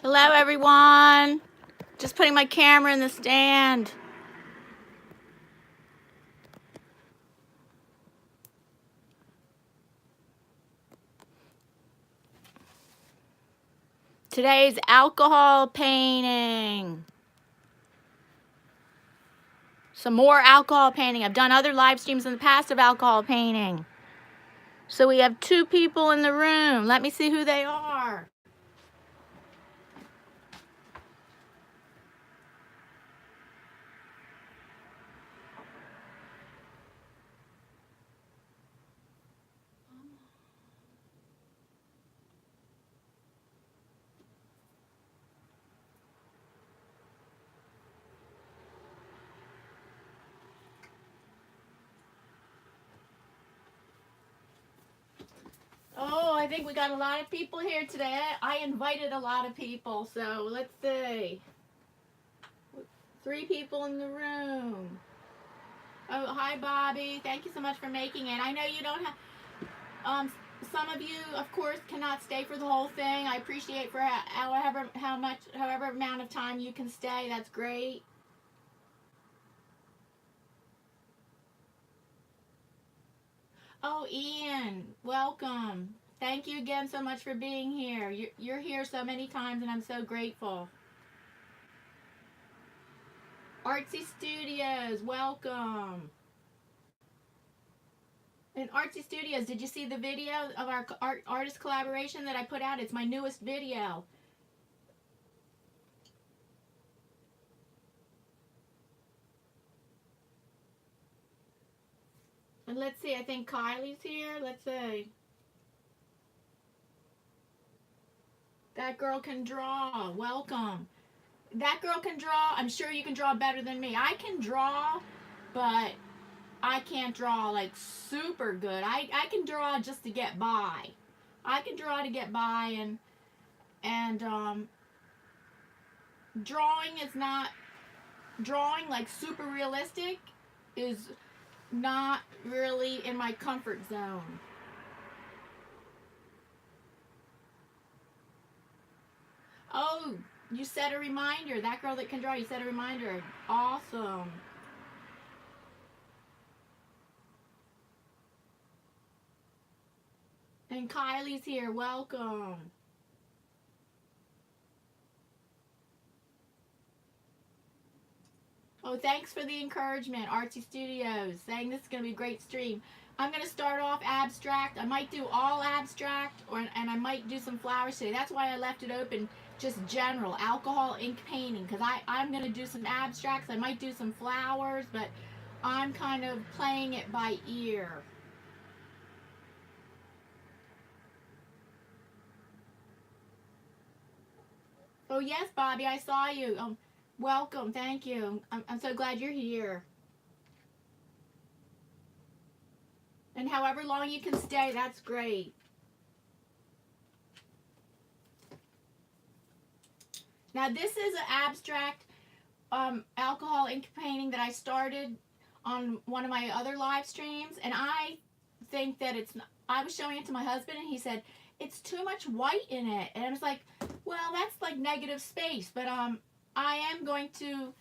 Hello, everyone. Just putting my camera in the stand. Today's alcohol painting. Some more alcohol painting. I've done other live streams in the past of alcohol painting. So we have 2 people in the room. Let me see who they are. Oh, I think we got a lot of people here today. I invited a lot of people, so let's see. 3 people in the room. Oh, hi, Bobby. Thank you so much for making it. I know you don't have, some of you, of course, cannot stay for the whole thing. I appreciate for however amount of time you can stay. That's great. Oh, Ian, welcome. Thank you again so much for being here. You're here so many times, and I'm so grateful. Artsy Studios, welcome. And Artsy Studios, did you see the video of our artist collaboration that I put out? It's my newest video. And let's see, I think Kylie's here. Let's see. That girl can draw. Welcome. That girl can draw. I'm sure you can draw better than me. I can draw, but I can't draw like super good. I can draw just to get by. I can draw to get by, and drawing is not drawing like super realistic is not really in my comfort zone. Oh, you set a reminder. That girl that can draw, you set a reminder. Awesome. And Kylie's here. Welcome. Oh, thanks for the encouragement, Artsy Studios, saying this is going to be a great stream. I'm going to start off abstract. I might do all abstract, and I might do some flowers today. That's why I left it open, just general, alcohol ink painting, because I'm going to do some abstracts. I might do some flowers, but I'm kind of playing it by ear. Oh, yes, Bobby, I saw you. Welcome. Thank you. I'm so glad you're here. And however long you can stay, that's great. Now, this is an abstract alcohol ink painting that I started on one of my other live streams, and I think that I was showing it to my husband, and he said, it's too much white in it. And I was like, well, that's like negative space, but I am going to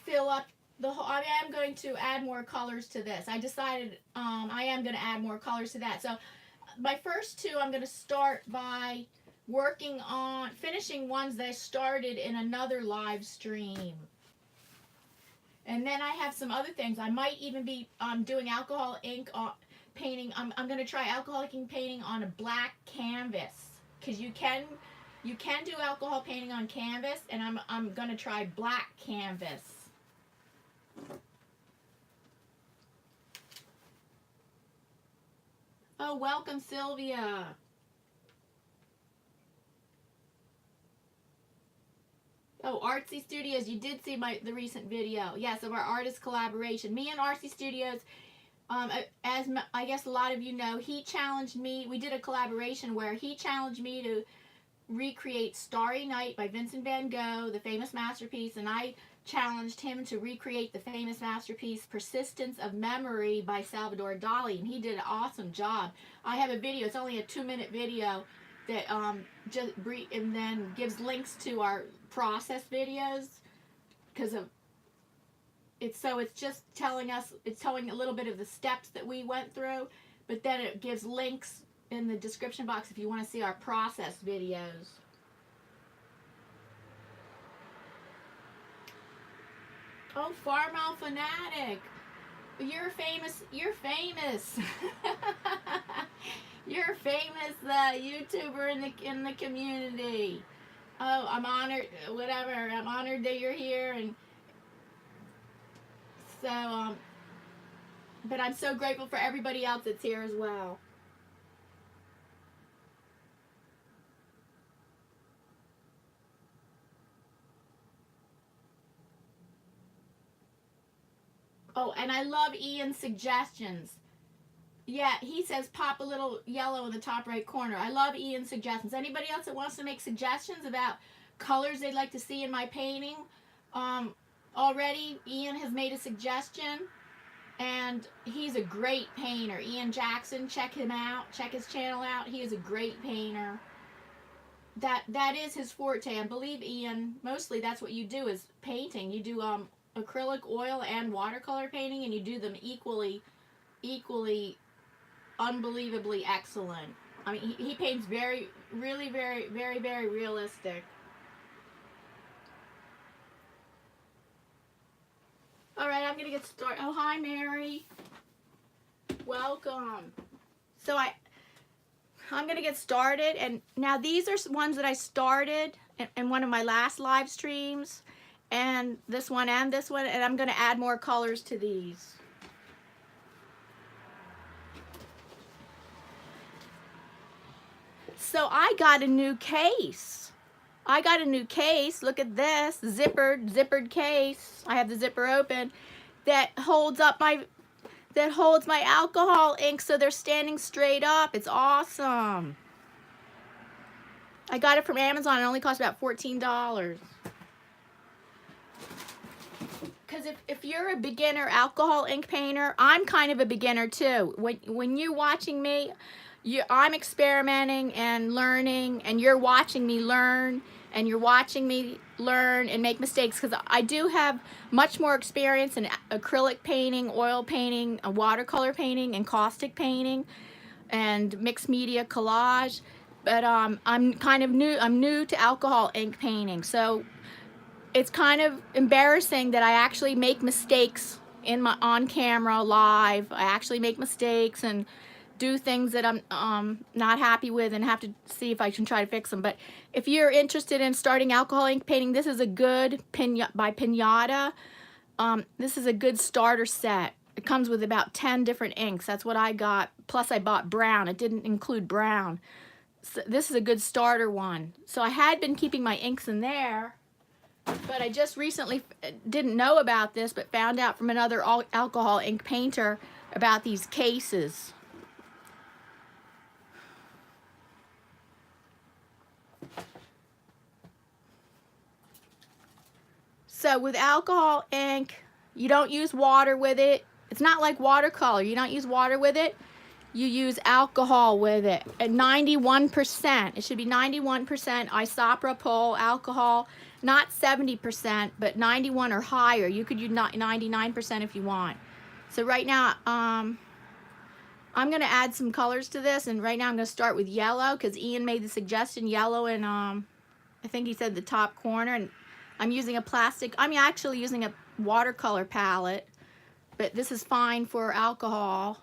fill up I am going to add more colors to this. I decided I am going to add more colors to that. So my first 2, I'm going to start by working on finishing ones that I started in another live stream. And then I have some other things. I might even be doing alcohol ink painting. I'm going to try alcohol ink painting on a black canvas, because you can do alcohol painting on canvas, and I'm going to try black canvas. Oh, welcome, Sylvia. Oh, Artsy Studios, you did see the recent video. Yes, of our artist collaboration. Me and Artsy Studios, as I guess a lot of you know, he challenged me. We did a collaboration where he challenged me to recreate Starry Night by Vincent van Gogh, the famous masterpiece, and I challenged him to recreate the famous masterpiece Persistence of Memory by Salvador Dali, and he did an awesome job. I have a video. It's only a 2-minute video, that and then gives links to our process videos, because of it's just telling us, it's telling a little bit of the steps that we went through, but then it gives links in the description box if you want to see our process videos. Oh, Farmall Fanatic, you're famous. You're famous. You're a famous YouTuber in the community. Oh, I'm honored. Whatever. I'm honored that you're here, and so but I'm so grateful for everybody else that's here as well. Oh, and I love Ian's suggestions. Yeah, he says pop a little yellow in the top right corner. I love Ian's suggestions. Anybody else that wants to make suggestions about colors they'd like to see in my painting? Already, Ian has made a suggestion, and he's a great painter. Ian Jackson, check him out. Check his channel out. He is a great painter. That is his forte. I believe, Ian, mostly that's what you do is painting. You do acrylic, oil, and watercolor painting, and you do them equally unbelievably excellent. I mean, he paints very realistic. All right, I'm gonna get started. Oh, hi, Mary. Welcome. So I'm gonna get started, and now these are ones that I started in one of my last live streams, and this one, and I'm gonna add more colors to these. So I got a new case. Look at this, zippered case. I have the zipper open that holds my alcohol ink so they're standing straight up. It's awesome. I got it from Amazon. It only cost about $14. Because if you're a beginner alcohol ink painter, I'm kind of a beginner too. When you're watching me, I'm experimenting and learning, and you're watching me learn, and you're watching me learn and make mistakes, because I do have much more experience in acrylic painting, oil painting, watercolor painting, and caustic painting, and mixed media collage. But I'm kind of new. I'm new to alcohol ink painting, so it's kind of embarrassing that I actually make mistakes in my on camera live. I actually make mistakes and do things that I'm not happy with, and have to see if I can try to fix them. But if you're interested in starting alcohol ink painting, this is a good by Piñata. This is a good starter set. It comes with about 10 different inks. That's what I got. Plus I bought brown. It didn't include brown. So this is a good starter one. So I had been keeping my inks in there, but I just recently didn't know about this, but found out from another alcohol ink painter about these cases. So with alcohol ink, you don't use water with it. It's not like watercolor. You don't use water with it. You use alcohol with it at 91%. It should be 91% isopropyl alcohol, not 70%, but 91 or higher. You could use 99% if you want. So right now, I'm going to add some colors to this, and right now I'm going to start with yellow, because Ian made the suggestion, yellow, and I think he said the top corner, and I'm using a plastic, I'm actually using a watercolor palette, but this is fine for alcohol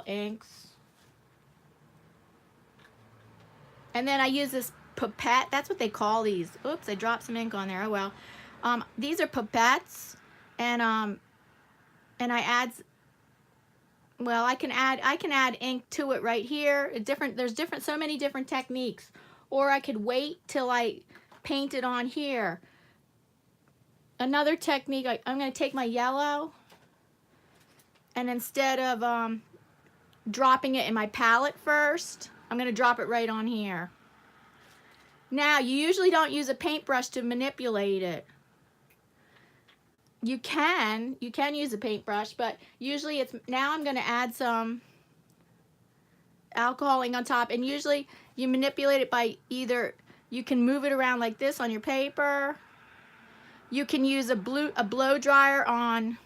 inks. And then I use this Pipette. That's what they call these. Oops, I dropped some ink on there. Oh well. These are Pipettes, and I add. Well, I can add ink to it right here. There's so many different techniques. Or I could wait till I paint it on here. Another technique, I'm going to take my yellow, and instead of dropping it in my palette first, I'm going to drop it right on here. Now, you usually don't use a paintbrush to manipulate it. You can use a paintbrush, but usually now I'm going to add some alcohol ink on top, and usually you manipulate it by either, you can move it around like this on your paper. You can use a blow dryer on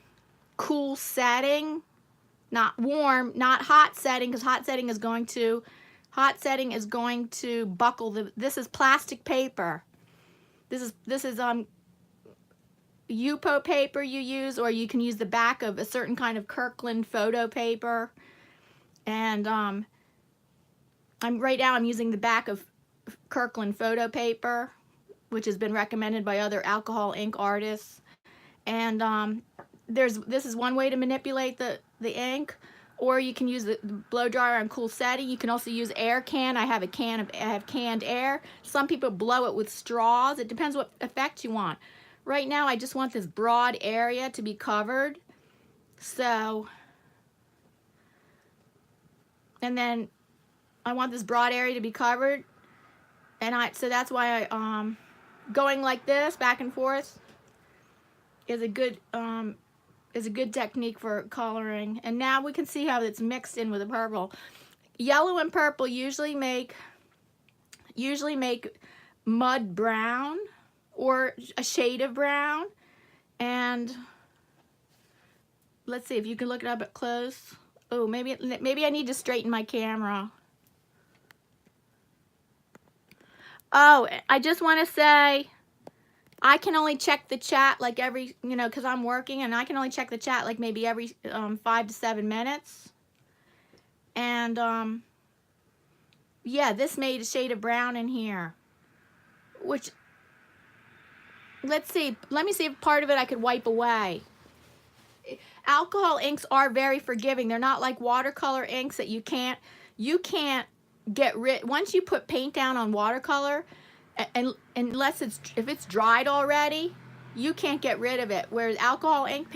cool setting, not warm, not hot setting, because hot setting is going to buckle the, this is plastic paper. This is yupo paper you use, or you can use the back of a certain kind of Kirkland photo paper. And right now I'm using the back of Kirkland photo paper, which has been recommended by other alcohol ink artists. And this is one way to manipulate the ink, or you can use the blow dryer on cool setting. You can also use air can. I have canned air. Some people blow it with straws. It depends what effect you want. Right now I just want this broad area to be covered. So, and then I want this broad area to be covered, and so that's why I going like this back and forth is a good technique for coloring. And now we can see how it's mixed in with the purple. Yellow and purple usually make mud brown or a shade of brown. And let's see if you can look it up close. Oh, maybe I need to straighten my camera. Oh, I just want to say, I can only check the chat like every, because I'm working, and I can only check the chat like maybe every 5 to 7 minutes. And yeah, this made a shade of brown in here, which, let me see if part of it I could wipe away. Alcohol inks are very forgiving. They're not like watercolor inks that you can't get rid. Once you put paint down on watercolor, and unless if it's dried already, you can't get rid of it. Whereas alcohol ink,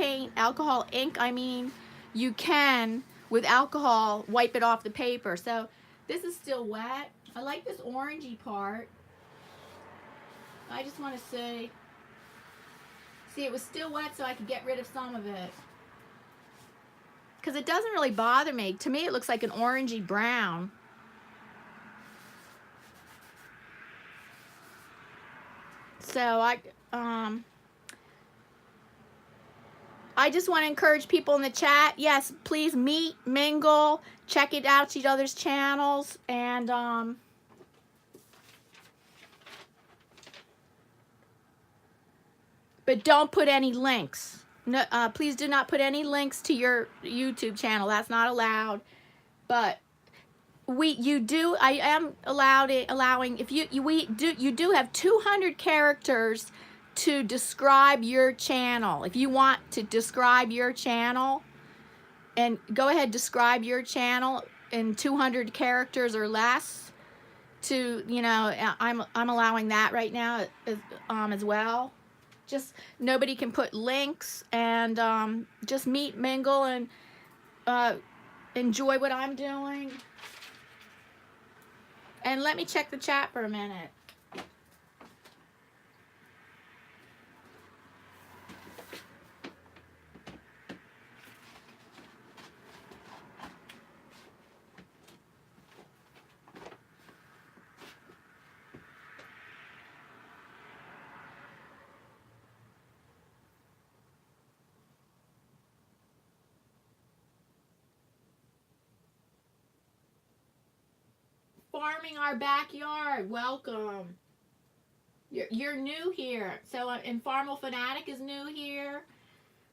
I mean, you can, with alcohol, wipe it off the paper. So this is still wet. I like this orangey part. I just want to see it was still wet, so I could get rid of some of it. Because it doesn't really bother me. To me, it looks like an orangey brown. So I just want to encourage people in the chat. Yes, please meet, mingle, check it out, each other's channels, and but don't put any links. No, please do not put any links to your YouTube channel. That's not allowed. But I am allowing, if you do have 200 characters to describe your channel. If you want to describe your channel, and go ahead, describe your channel in 200 characters or less. I'm allowing that right now as well. Just nobody can put links, and just meet, mingle, and enjoy what I'm doing. And let me check the chat for a minute. Farming Our Backyard, welcome. You're new here, so and Farmal Fanatic is new here,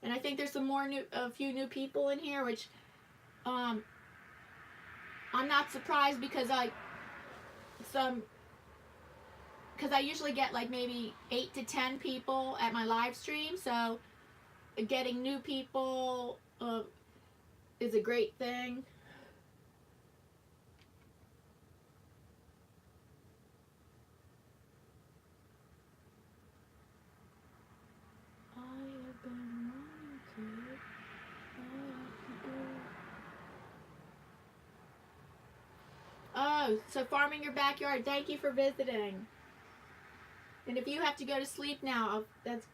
and I think there's a few new people in here, which I'm not surprised, because I usually get like maybe 8 to 10 people at my live stream, so getting new people is a great thing. Oh, so Farming Your Backyard, thank you for visiting. And if you have to go to sleep now, that's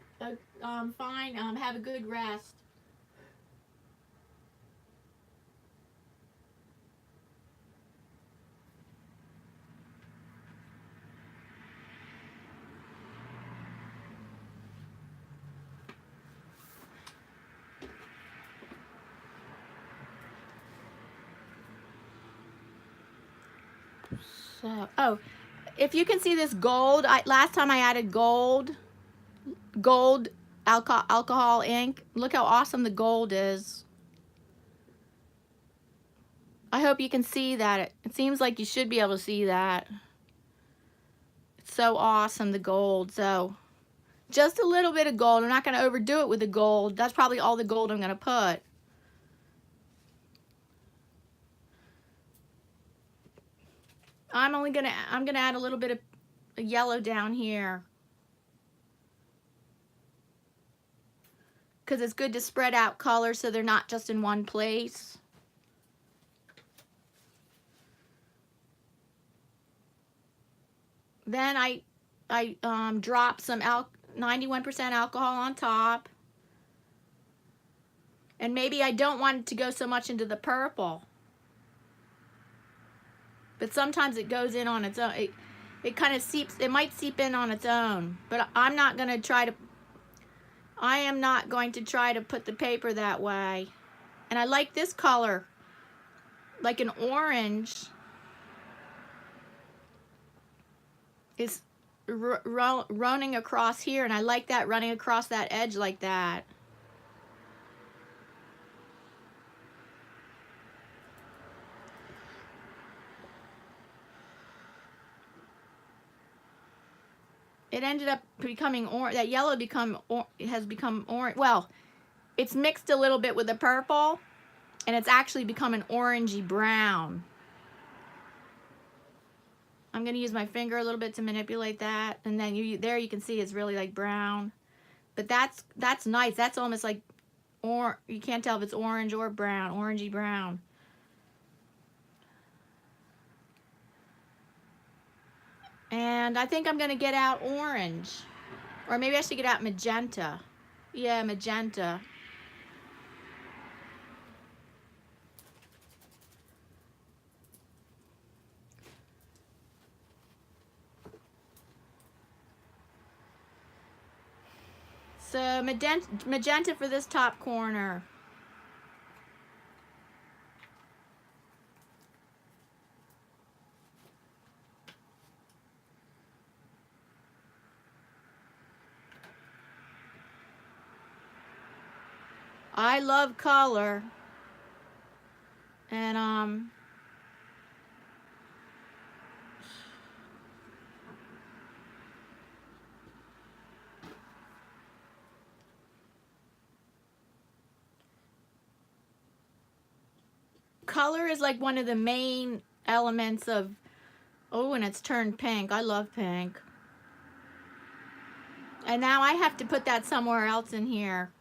fine. Have a good rest. So, oh, if you can see this gold, last time I added gold alcohol ink. Look how awesome the gold is. I hope you can see that. It seems like you should be able to see that. It's so awesome, the gold. So just a little bit of gold. I'm not going to overdo it with the gold. That's probably all the gold I'm going to put. I'm going to add a little bit of yellow down here, because it's good to spread out colors so they're not just in one place. Then I drop some 91% alcohol on top. And maybe I don't want it to go so much into the purple. But sometimes it goes in on its own. It kind of seeps, it might seep in on its own. But I am not going to try to put the paper that way. And I like this color, like an orange. Is running across here, and I like that, running across that edge like that. It ended up becoming orange. That yellow has become orange. Well, it's mixed a little bit with the purple, and it's actually become an orangey brown. I'm going to use my finger a little bit to manipulate that, and then there you can see it's really like brown. But that's nice. That's almost like you can't tell if it's orange or brown, orangey brown. And I think I'm going to get out orange, or maybe I should get out magenta. Yeah, magenta. So magenta for this top corner. I love color. And color is like one of the main elements of, oh, and it's turned pink. I love pink. And now I have to put that somewhere else in here,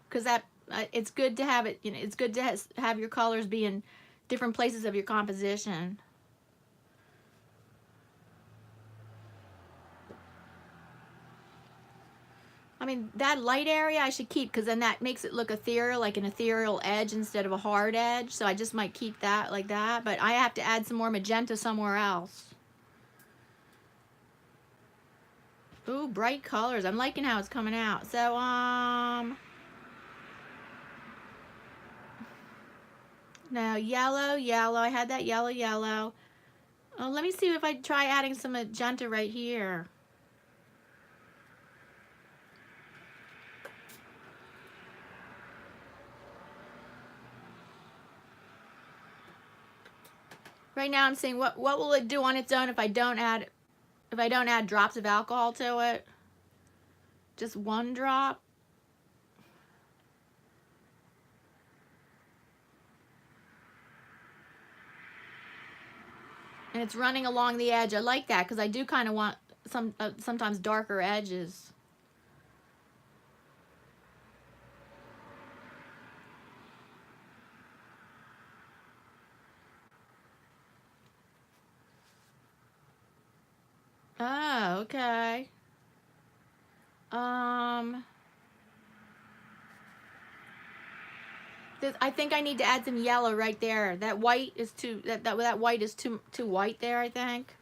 because that it's good to have it, you know, it's good to have your colors be in different places of your composition. I mean, that light area I should keep, because then that makes it look ethereal, like an ethereal edge instead of a hard edge. So I just might keep that like that, but I have to add some more magenta somewhere else. Ooh, bright colors. I'm liking how it's coming out. So, now yellow. I had that yellow. Oh, let me see if I try adding some magenta right here. Right now I'm saying what will it do on its own if I don't add drops of alcohol to it? Just one drop. And it's running along the edge. I like that, because I do kind of want sometimes darker edges. Oh, okay. I think I need to add some yellow right there. That white is too that white is too white there, I think.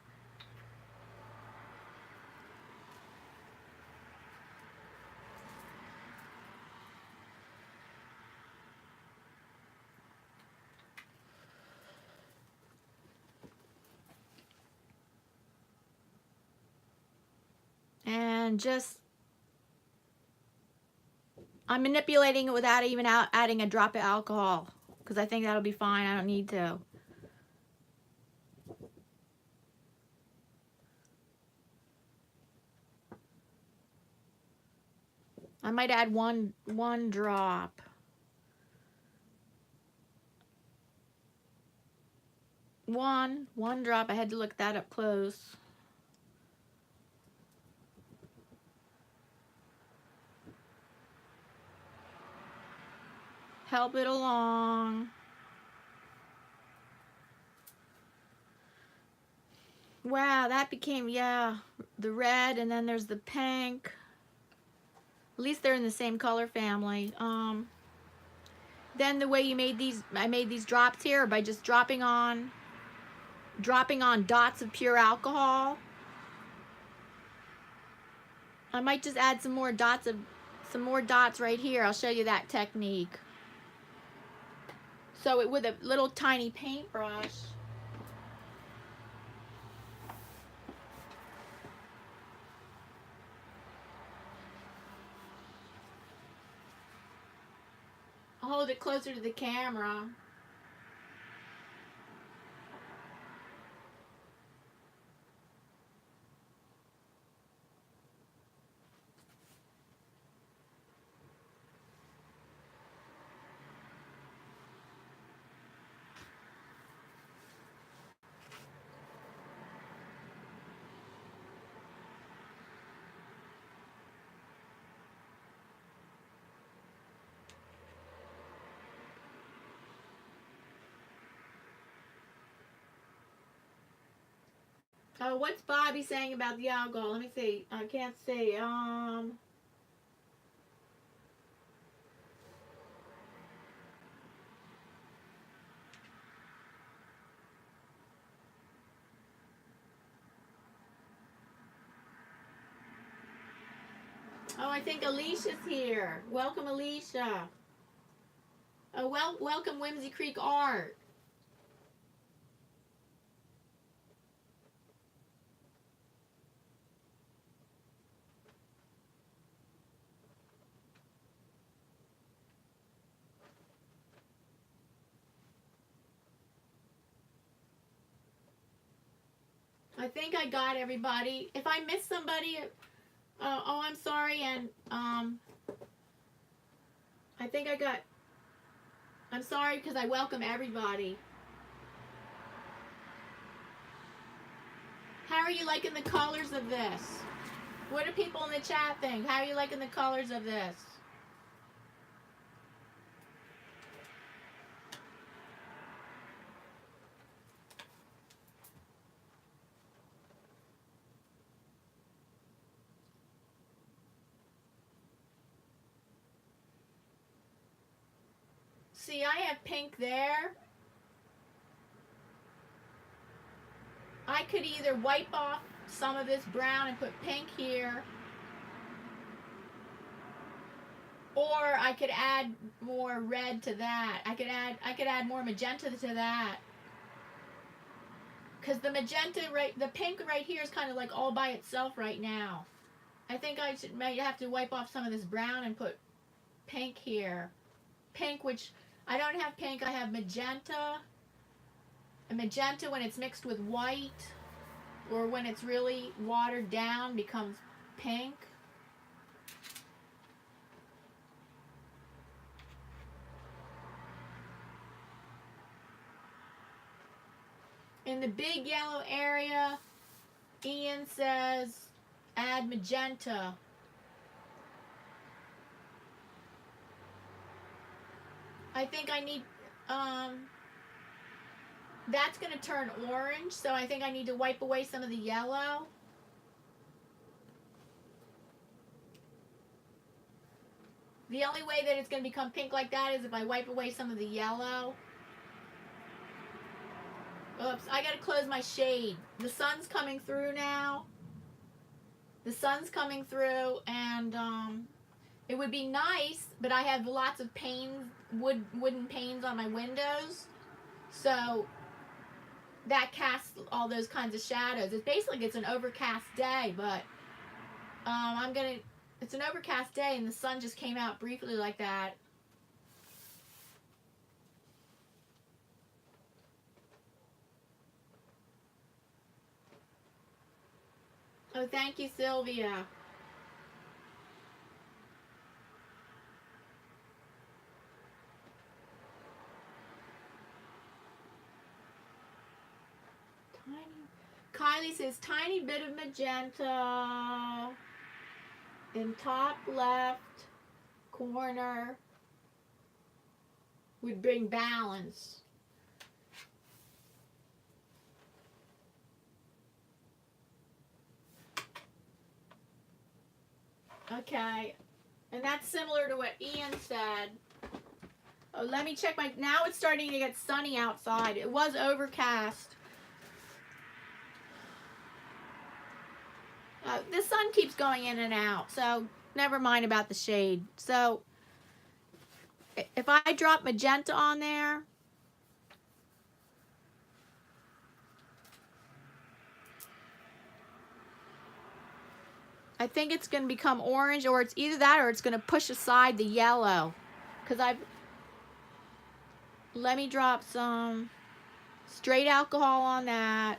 and just, I'm manipulating it without even adding a drop of alcohol, because I think that'll be fine. I don't need to. I might add one drop. One drop. I had to look that up close. Help it along. Wow, that became, yeah, the red, and then there's the pink. At least they're in the same color family. Then the way you made these, I made these drops here by just dropping on dots of pure alcohol. I might just add some more dots right here. I'll show you that technique. So with a little tiny paintbrush, I'll hold it closer to the camera. Oh, what's Bobby saying about the alcohol? Let me see. I can't see. Oh, I think Alicia's here. Welcome, Alicia. Oh, welcome, Whimsy Creek Art. I think I got everybody. If I missed somebody, oh, I'm sorry. And I think I got. I'm sorry because I welcome everybody. How are you liking the colors of this? What do people in the chat think? How are you liking the colors of this? See, I have pink there. I could either wipe off some of this brown and put pink here, or I could add more red to that. I could add more magenta to that. Cause the magenta the pink right here is kind of like all by itself right now. I think I might have to wipe off some of this brown and put pink here. Pink, which I don't have pink, I have magenta. And magenta, when it's mixed with white, or when it's really watered down, becomes pink. In the big yellow area, Ian says add magenta. I think I need, that's going to turn orange, so I think I need to wipe away some of the yellow. The only way that it's going to become pink like that is if I wipe away some of the yellow. Oops, I got to close my shade. The sun's coming through now. The sun's coming through, and it would be nice, but I have lots of panes, wooden panes on my windows, so that casts all those kinds of shadows. It's basically, it's an overcast day, but It's an overcast day and the sun just came out briefly like that. Oh, thank you, Sylvia. Kylie says tiny bit of magenta in top left corner would bring balance. Okay, and that's similar to what Ian said. Oh, let me check my, now it's starting to get sunny outside. It was overcast. The sun keeps going in and out, so never mind about the shade. So if I drop magenta on there, I think it's going to become orange, or it's either that or it's going to push aside the yellow. Because let me drop some straight alcohol on that.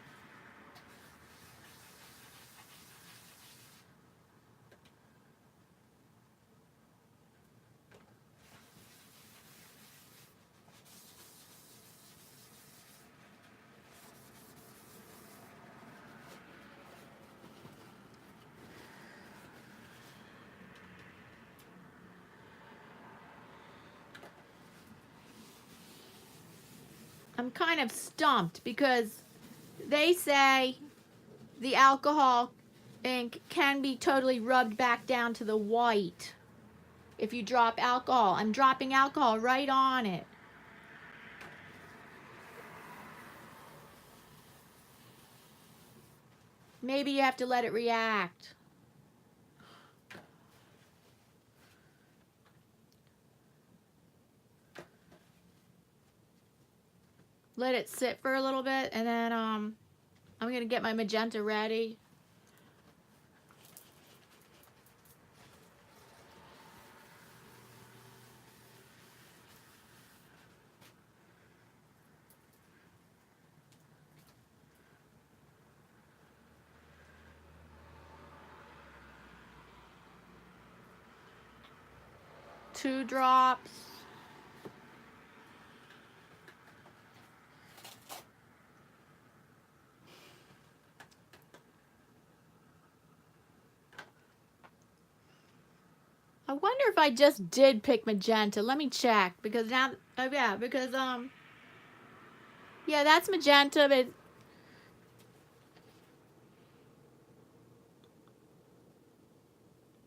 I'm kind of stumped because they say the alcohol ink can be totally rubbed back down to the white if you drop alcohol. I'm dropping alcohol right on it. Maybe you have to let it react. Let it sit for a little bit, and then I'm going to get my magenta ready. Two drops. I wonder if I just did pick magenta. Let me check, because now, oh yeah, because yeah, that's magenta, but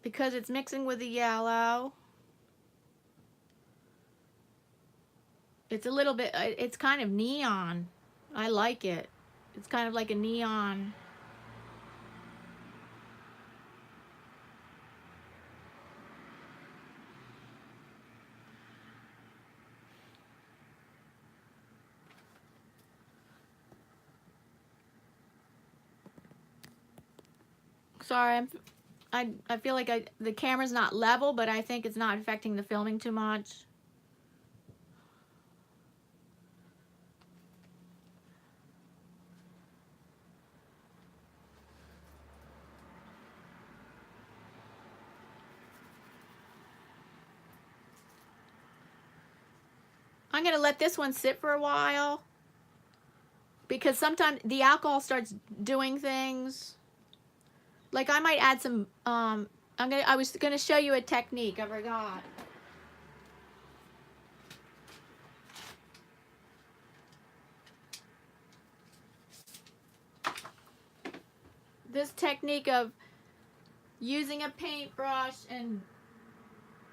because it's mixing with the yellow, it's a little bit, it's kind of neon. I like it. It's kind of like a neon. Sorry, I feel like the camera's not level, but I think it's not affecting the filming too much. I'm going to let this one sit for a while, because sometimes the alcohol starts doing things. Like I might add some, I was gonna show you a technique, I forgot. This technique of using a paintbrush and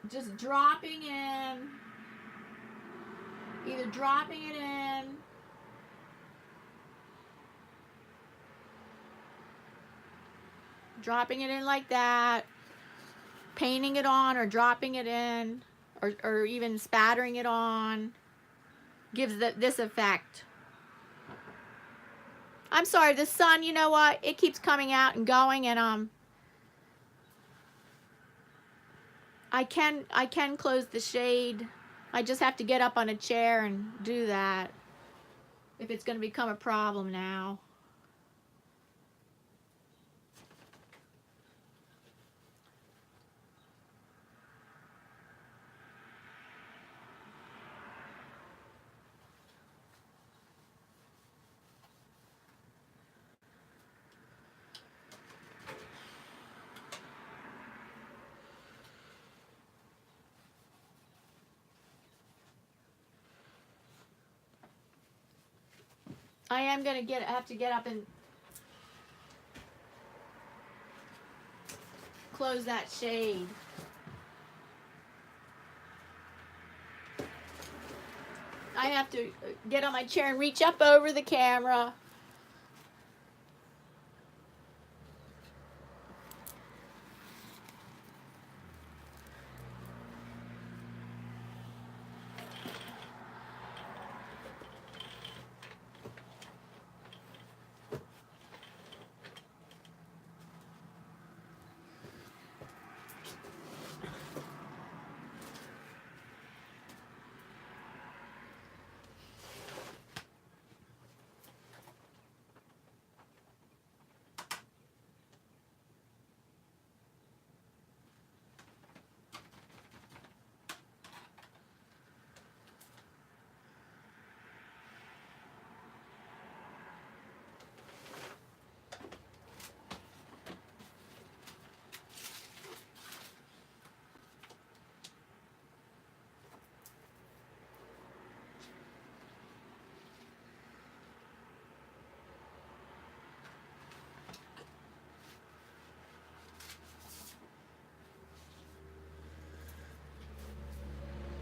just dropping in, either dropping it in, dropping it in like that, painting it on, or dropping it in, or even spattering it on, gives this effect. I'm sorry, the sun, you know what? It keeps coming out and going, and I can close the shade. I just have to get up on a chair and do that if it's going to become a problem now. I am going to have to get up and close that shade. I have to get on my chair and reach up over the camera.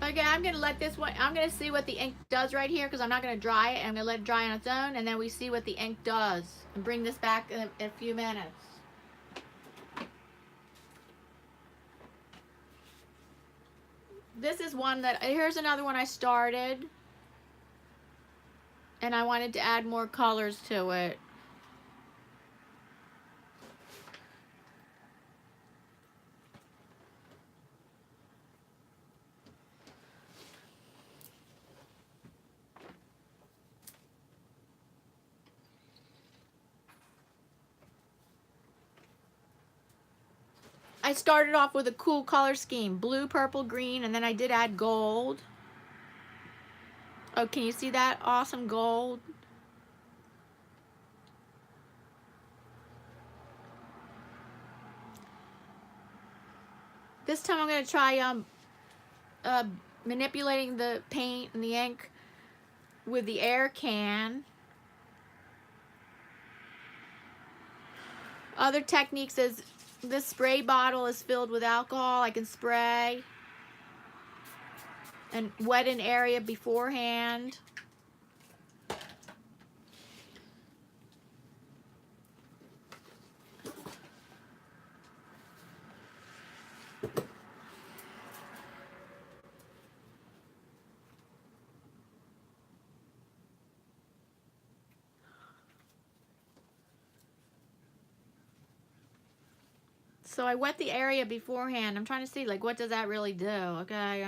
Okay, I'm going to let this one, I'm going to see what the ink does right here because I'm not going to dry it. I'm going to let it dry on its own and then we see what the ink does and bring this back in a few minutes. This is one that, here's another one I started and I wanted to add more colors to it. I started off with a cool color scheme, blue, purple, green, and then I did add gold. Oh, can you see that? Awesome gold. This time I'm going to try manipulating the paint and the ink with the air can. Other techniques is this spray bottle is filled with alcohol. I can spray and wet an area beforehand. So I wet the area beforehand. I'm trying to see, like, what does that really do? Okay,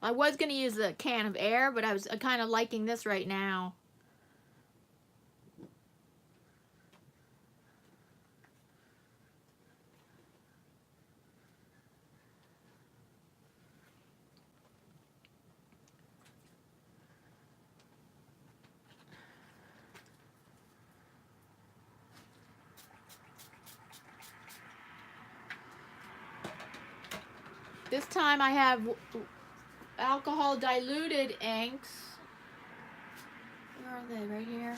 I was going to use a can of air, but I was kind of liking this right now. This time I have alcohol diluted inks. Where are they? Right here.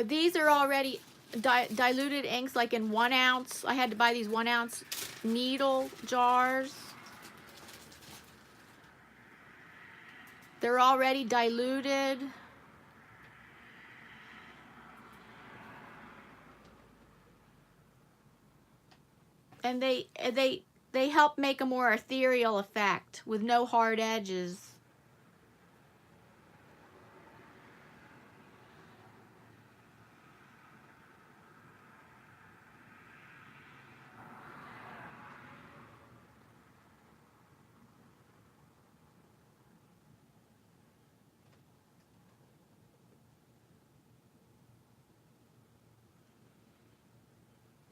These are already diluted inks, like in 1 ounce. I had to buy these 1 ounce needle jars. They're already diluted. And they help make a more ethereal effect with no hard edges.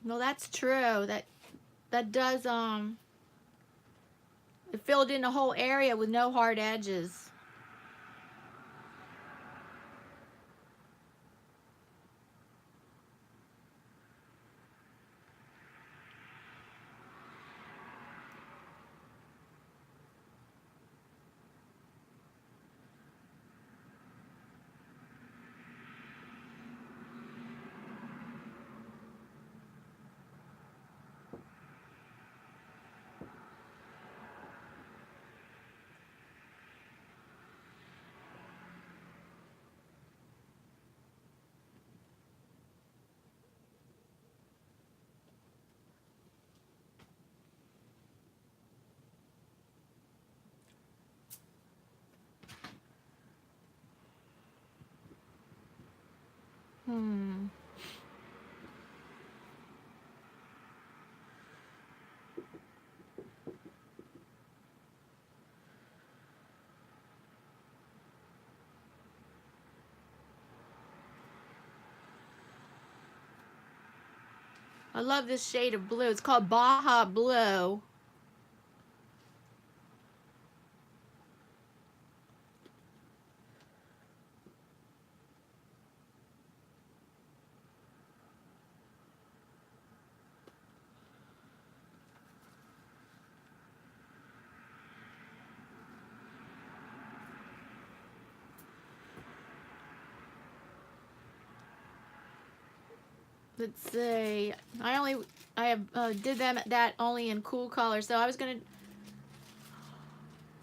No, that's true. That does it filled in the whole area with no hard edges. I love this shade of blue. It's called Baja Blue. Let's see. I have did that only in cool colors. So I was gonna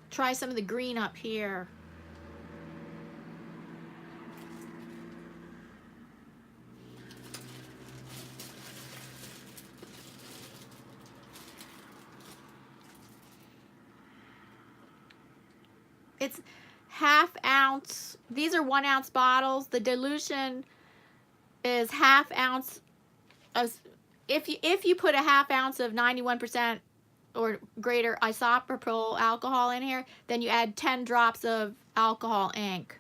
try some of the green up here. It's ½ ounce. These are 1 ounce bottles. The dilution is ½ ounce of, if you put a ½ ounce of 91% or greater isopropyl alcohol in here, then you add 10 drops of alcohol ink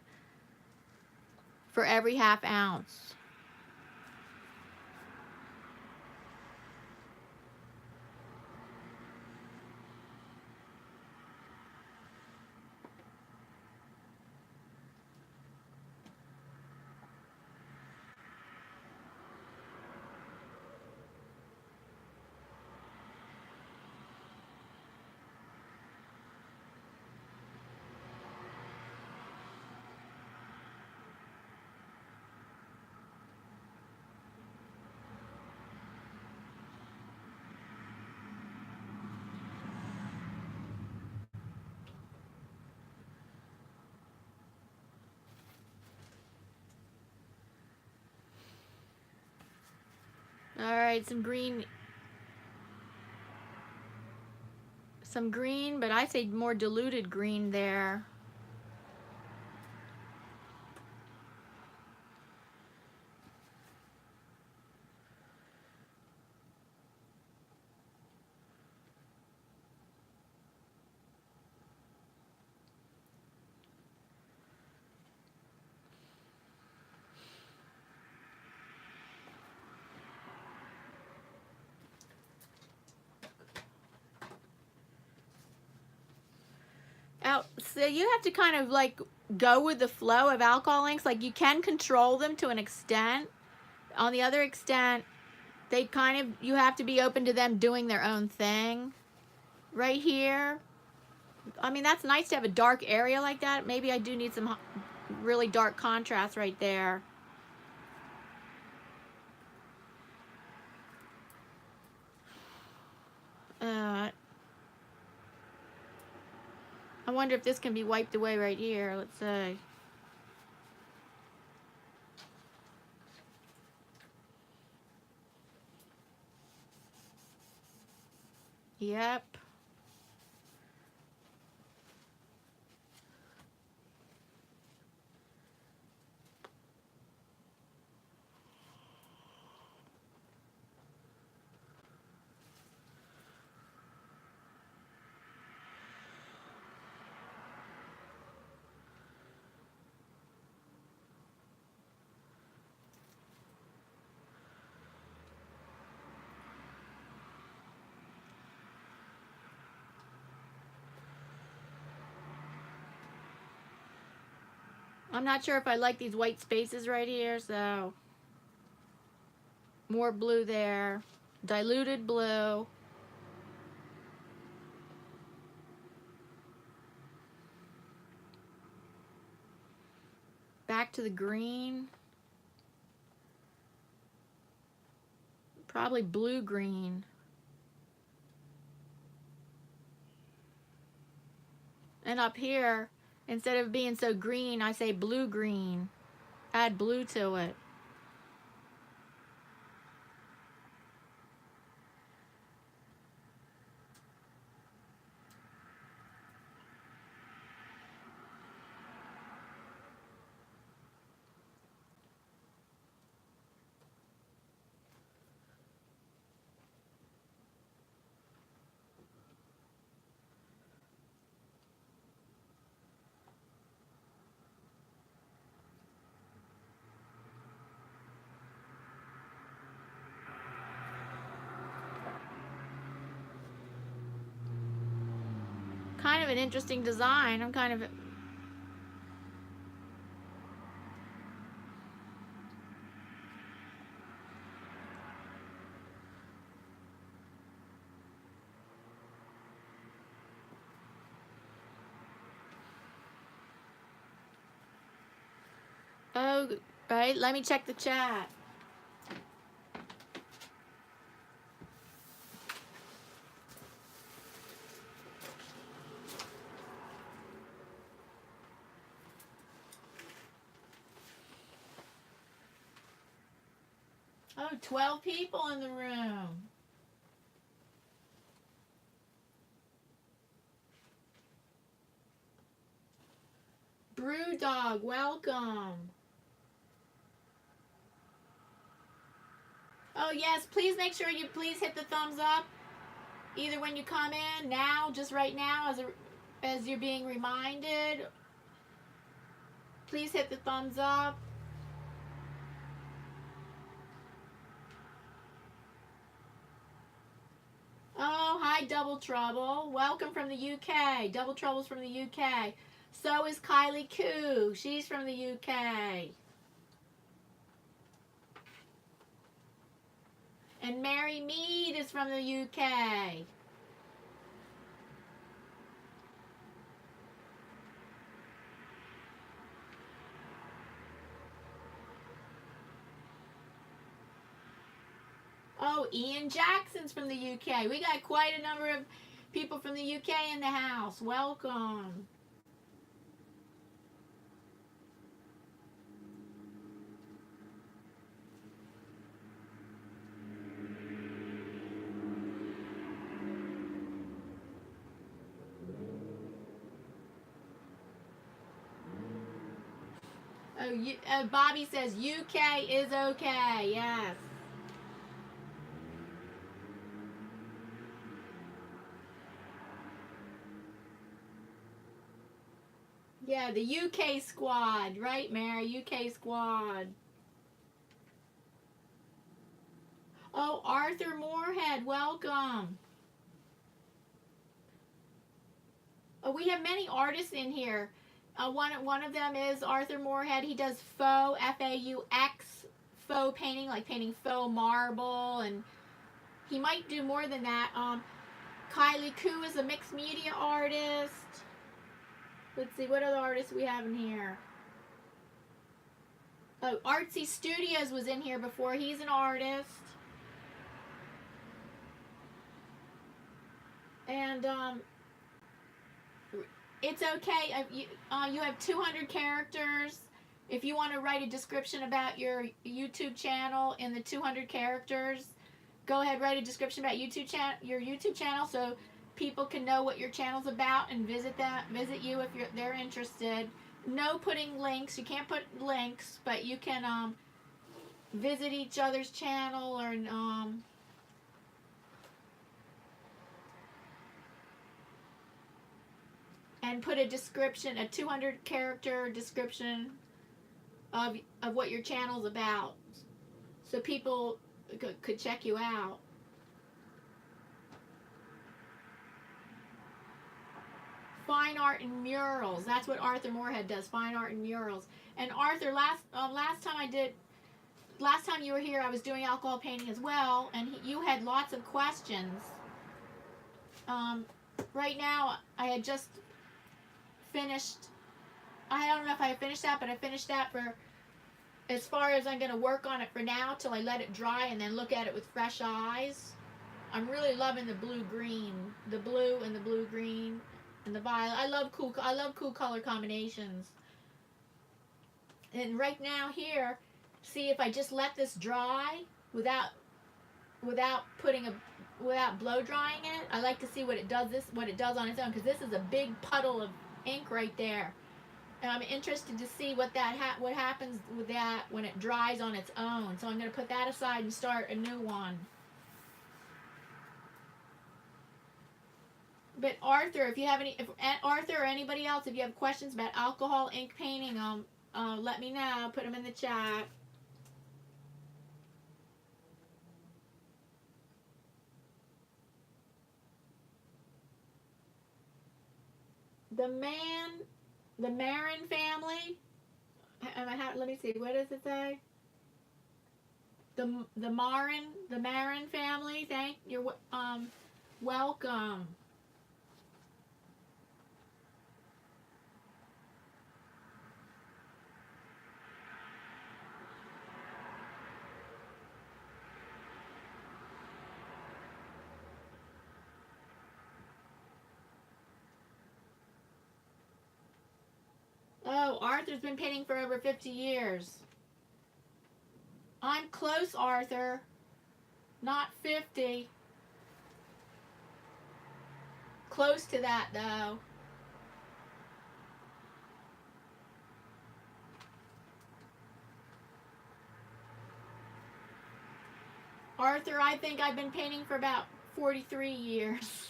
for every ½ ounce. All right, some green, but I say more diluted green there. So you have to kind of like go with the flow of alcohol inks. Like you can control them to an extent. On the other extent, they kind of, you have to be open to them doing their own thing. Right here, I mean, that's nice to have a dark area like that. Maybe I do need some really dark contrast right there. I wonder if this can be wiped away right here. Let's see. Yep. I'm not sure if I like these white spaces right here, so more blue there. Diluted blue. Back to the green. Probably blue-green. And up here, instead of being so green, I say blue-green. Add blue to it. Kind of an interesting design. I'm kind of... Oh, right. Let me check the chat. Oh, 12 people in the room. Brewdog, welcome. Oh, yes, please make sure you please hit the thumbs up. Either when you come in, now, just right now, as you're being reminded. Please hit the thumbs up. Oh, hi, Double Trouble. Welcome from the UK. Double Trouble's from the UK. So is Kylie Koo. She's from the UK. And Mary Mead is from the UK. Oh, Ian Jackson's from the UK. We got quite a number of people from the UK in the house. Welcome. Oh, Bobby says UK is okay. Yes. Yeah, the UK squad, right, Mary? UK squad. Oh, Arthur Moorhead, welcome. Oh, we have many artists in here. One of them is Arthur Moorhead. He does faux, F-A-U-X, faux painting, like painting faux marble, and he might do more than that. Kylie Koo is a mixed media artist. Let's see, what other artists we have in here? Oh, Artsy Studios was in here before. He's an artist. And it's okay. You have 200 characters. If you want to write a description about your YouTube channel in the 200 characters, go ahead, write a description about your YouTube channel, so people can know what your channel's about and visit you if they're interested. No putting links. You can't put links, but you can visit each other's channel, or and put a description, a 200 character description of what your channel's about, so people could check you out. Fine art and murals. That's what Arthur Moorhead does. Fine art and murals. And Arthur, last time you were here, I was doing alcohol painting as well, and you had lots of questions. Right now, I had just finished. I don't know if I finished that, but I finished that for as far as I'm going to work on it for now, till I let it dry and then look at it with fresh eyes. I'm really loving the blue-green, the blue and the blue-green. And the violet. I love cool color combinations. And right now here, see, if I just let this dry without blow drying it, I like to see what it does on its own, because this is a big puddle of ink right there. And I'm interested to see what happens with that when it dries on its own. So I'm going to put that aside and start a new one. But Arthur, Arthur or anybody else, if you have questions about alcohol ink painting, let me know. Put them in the chat. The Marin family. Let me see. What does it say? The Marin family. You're welcome. Oh, Arthur's been painting for over 50 years. I'm close, Arthur. Not 50. Close to that, though. Arthur, I think I've been painting for about 43 years.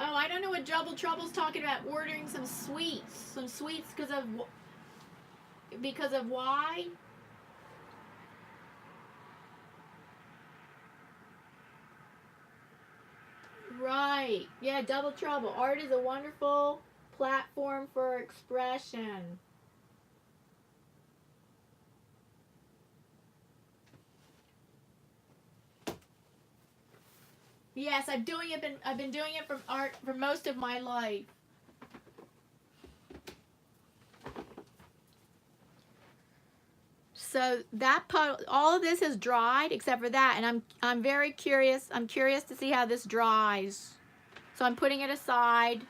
Oh, I don't know what Double Trouble's talking about. Ordering some sweets because of why? Right. Yeah, Double Trouble. Art is a wonderful platform for expression. Yes, I've been doing it from art for most of my life. So that all of this has dried except for that, and I'm very curious. I'm curious to see how this dries. So I'm putting it aside,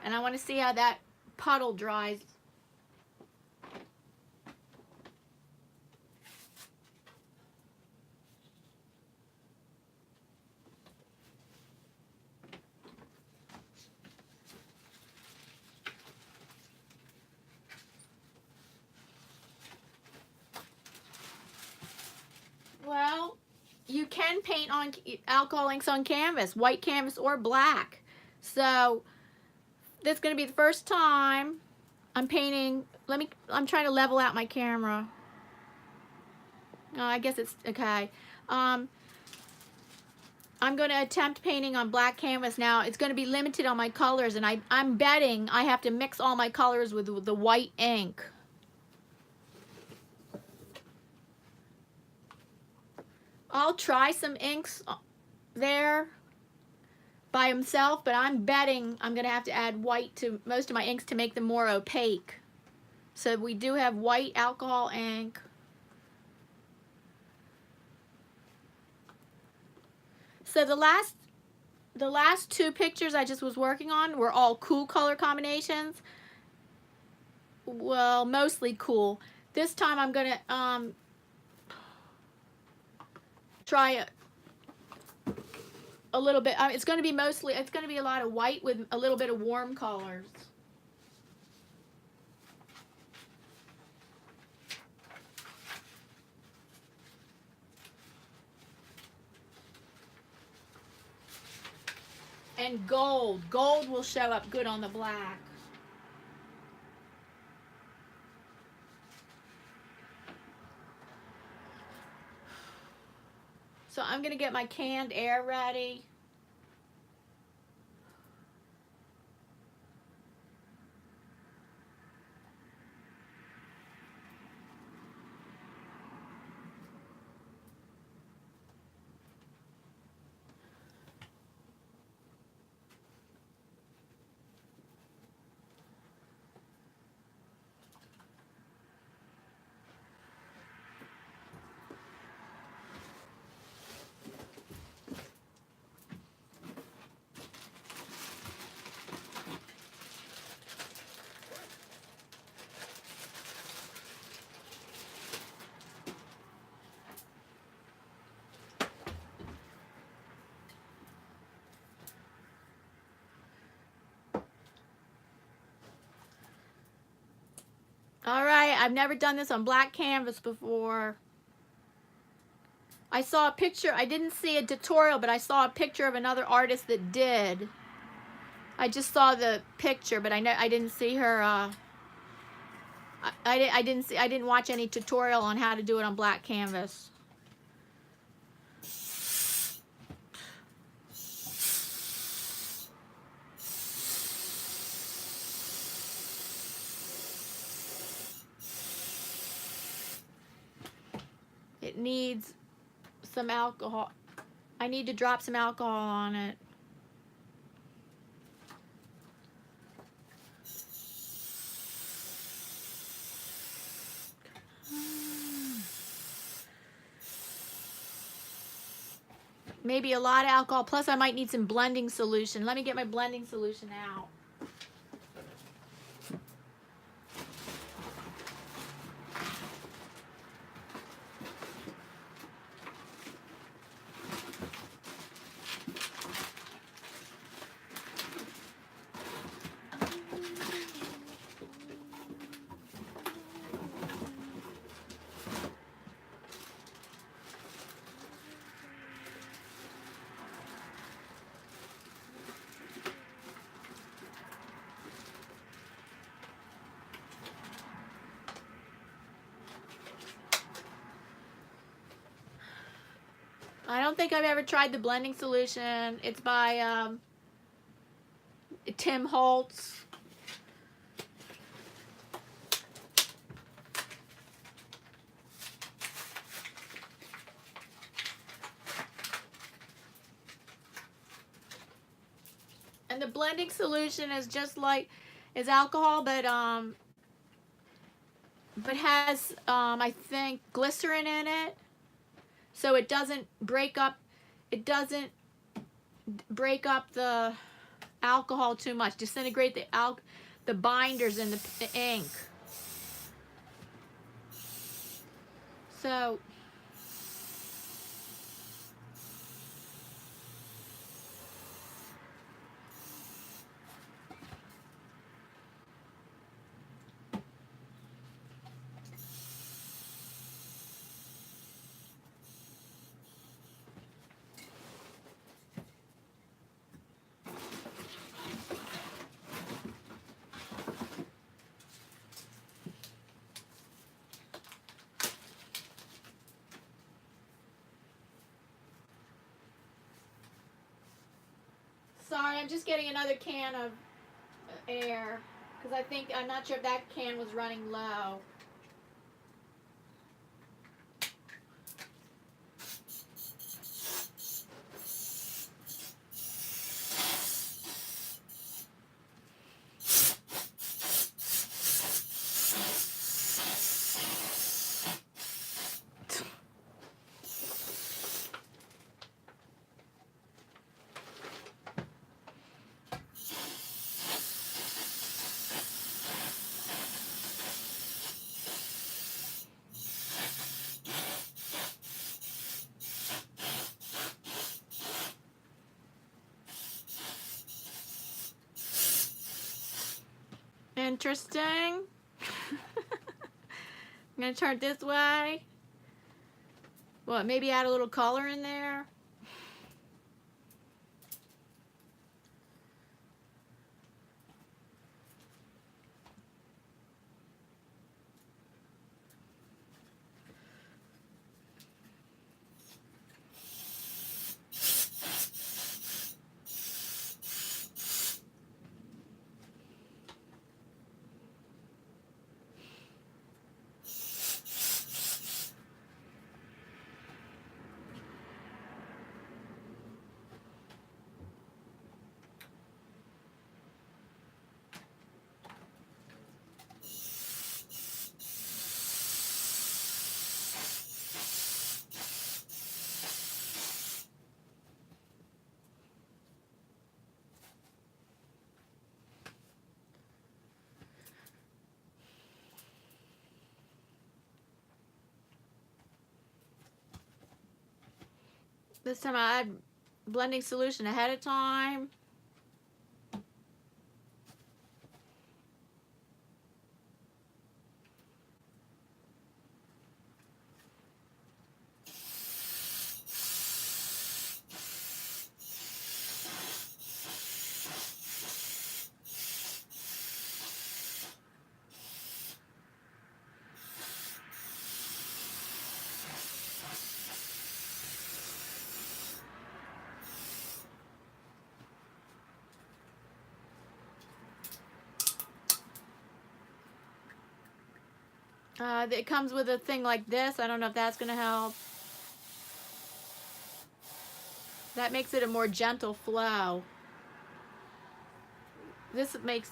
and I want to see how that puddle dries. Well, you can paint on alcohol inks on canvas, white canvas or black. So this is going to be the first time I'm painting. I'm trying to level out my camera. Oh, I guess it's okay. I'm going to attempt painting on black canvas. Now it's going to be limited on my colors, and I'm betting I have to mix all my colors with the white ink. I'll try some inks there by himself, but I'm betting I'm gonna have to add white to most of my inks to make them more opaque. So we do have white alcohol ink. So the last two pictures I just was working on were all cool color combinations. Well, mostly cool. This time I'm gonna try a little bit. It's gonna be a lot of white with a little bit of warm colors. And gold. Gold will show up good on the black. So I'm going to get my canned air ready. All right, I've never done this on black canvas before. I saw a picture, I didn't see a tutorial, but I saw a picture of another artist that did. I just saw the picture, but I didn't see her. I didn't watch any tutorial on how to do it on black canvas. It needs some alcohol. I need to drop some alcohol on it. Maybe a lot of alcohol, plus I might need some blending solution. Let me get my blending solution out. I don't think I've ever tried the blending solution. It's by Tim Holtz. And the blending solution is just like alcohol, but has I think glycerin in it. So it doesn't break up the alcohol too much. Disintegrate the binders in the ink. So sorry, I'm just getting another can of air because I'm not sure if that can was running low. Interesting. I'm going to turn it this way. What, maybe add a little color in there? This time I add blending solution ahead of time. It comes with a thing like this. I don't know if that's going to help. That makes it a more gentle flow. This makes...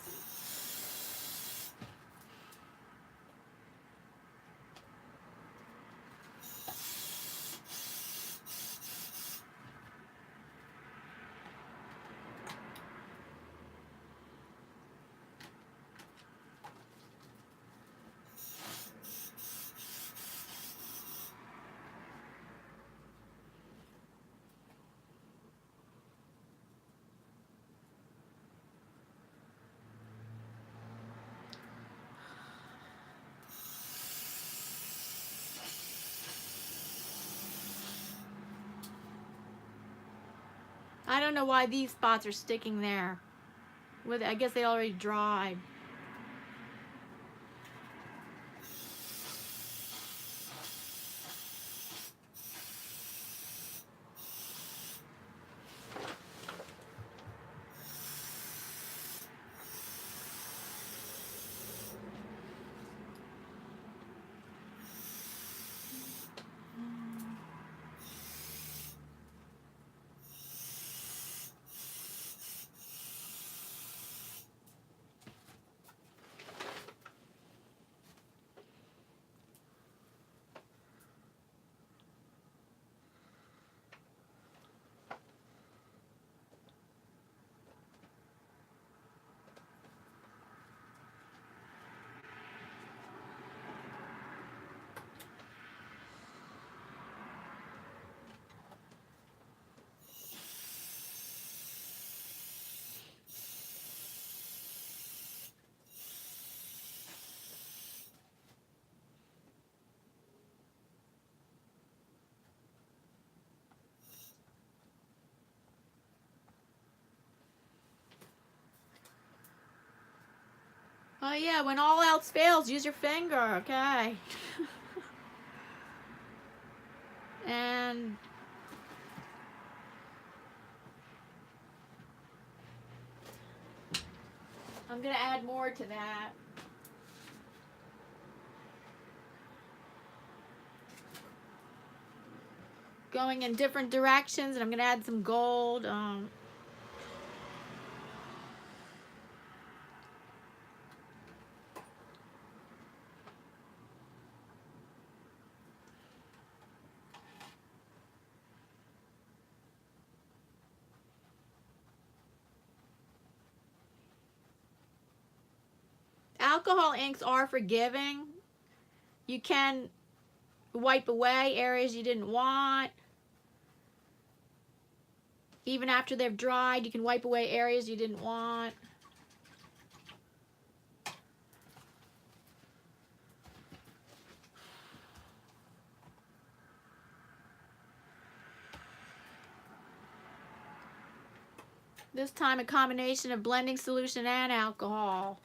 I don't know why these spots are sticking there. I guess they already dried. Oh yeah, when all else fails, use your finger, okay? And I'm gonna add more to that. Going in different directions, and I'm gonna add some gold. Alcohol inks are forgiving. You can wipe away areas you didn't want. Even after they've dried, you can wipe away areas you didn't want. This time a combination of blending solution and alcohol.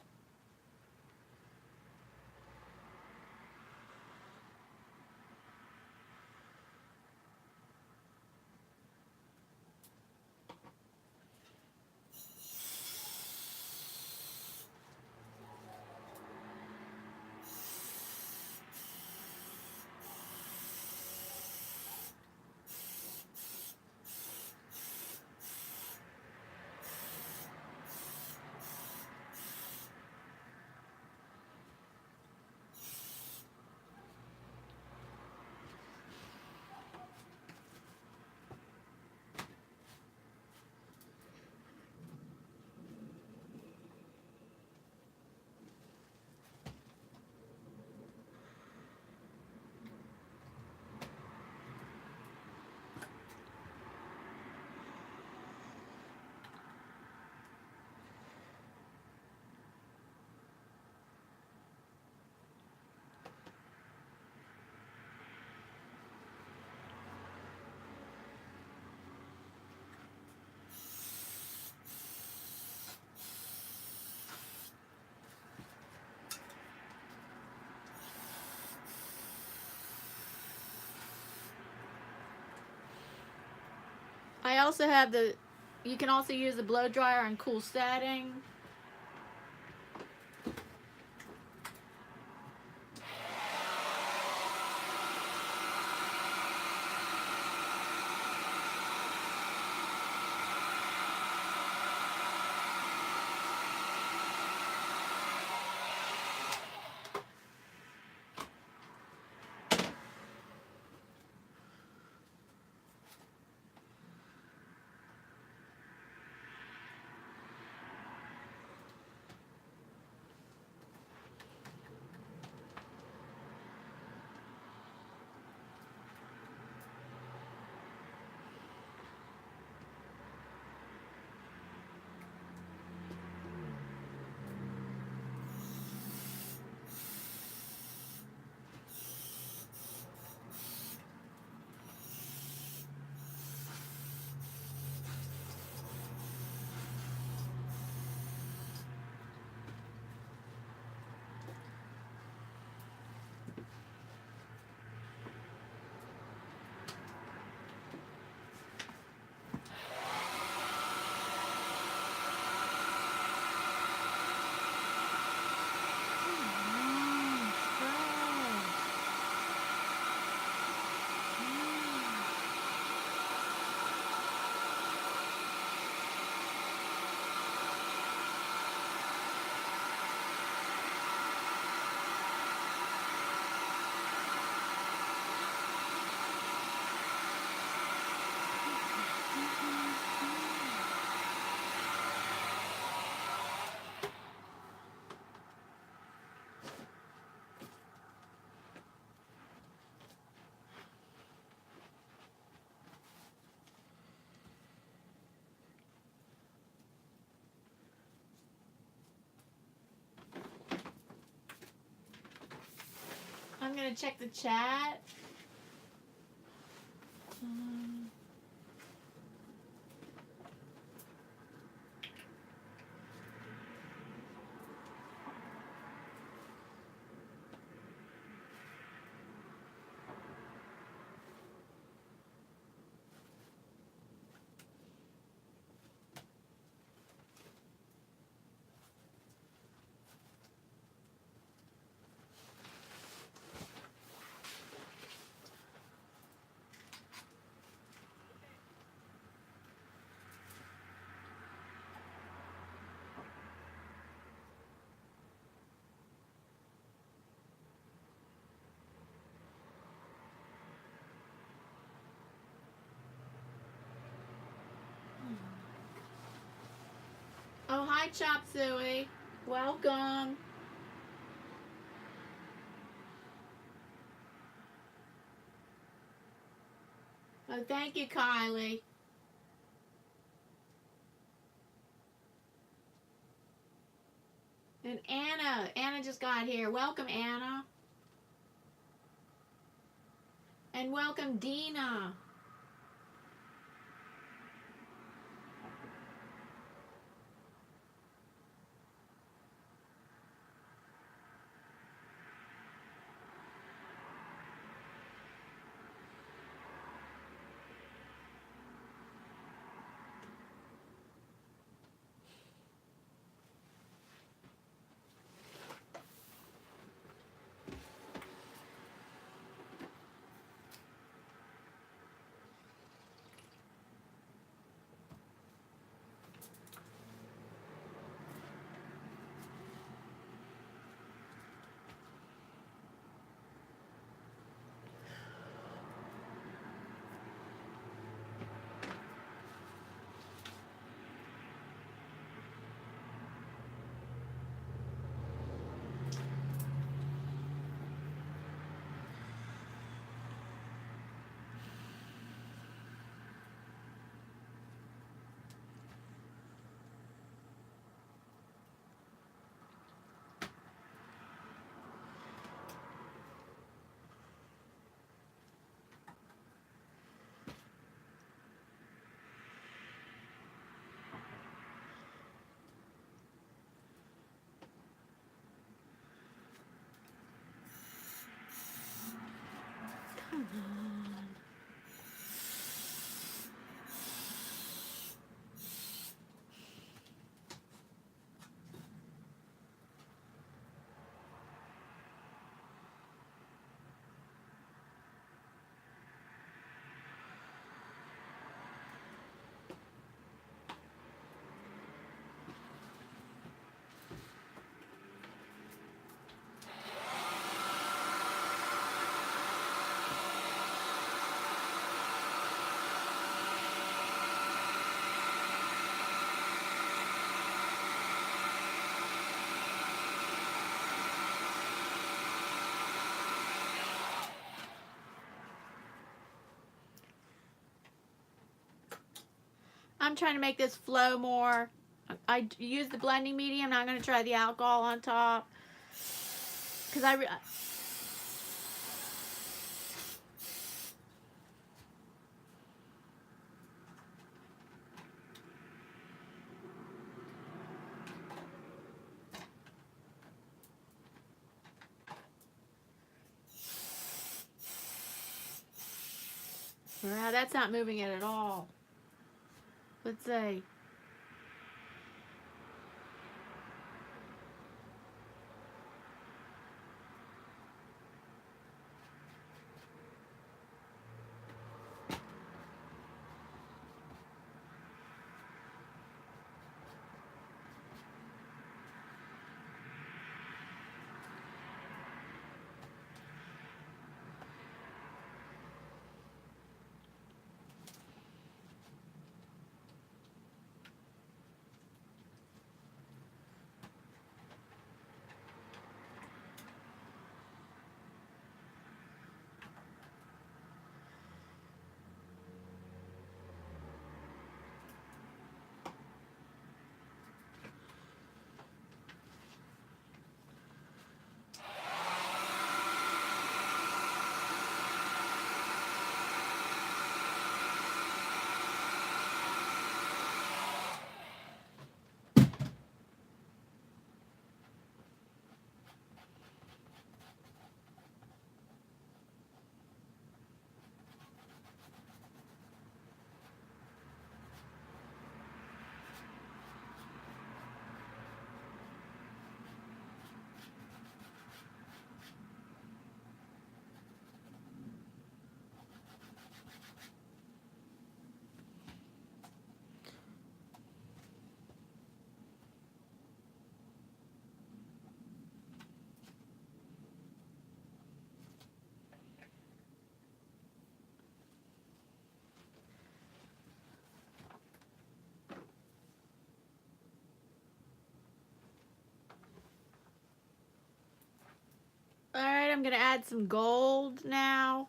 I also have the, you can also use the blow dryer on cool setting. I'm gonna check the chat. Oh, hi, Chop Suey. Welcome. Oh, thank you, Kylie. And Anna just got here. Welcome, Anna. And welcome, Dina. I'm trying to make this flow more. I use the blending medium. Now I'm going to try the alcohol on top. Because wow, that's not moving it at all. Let's see. All right, I'm going to add some gold now.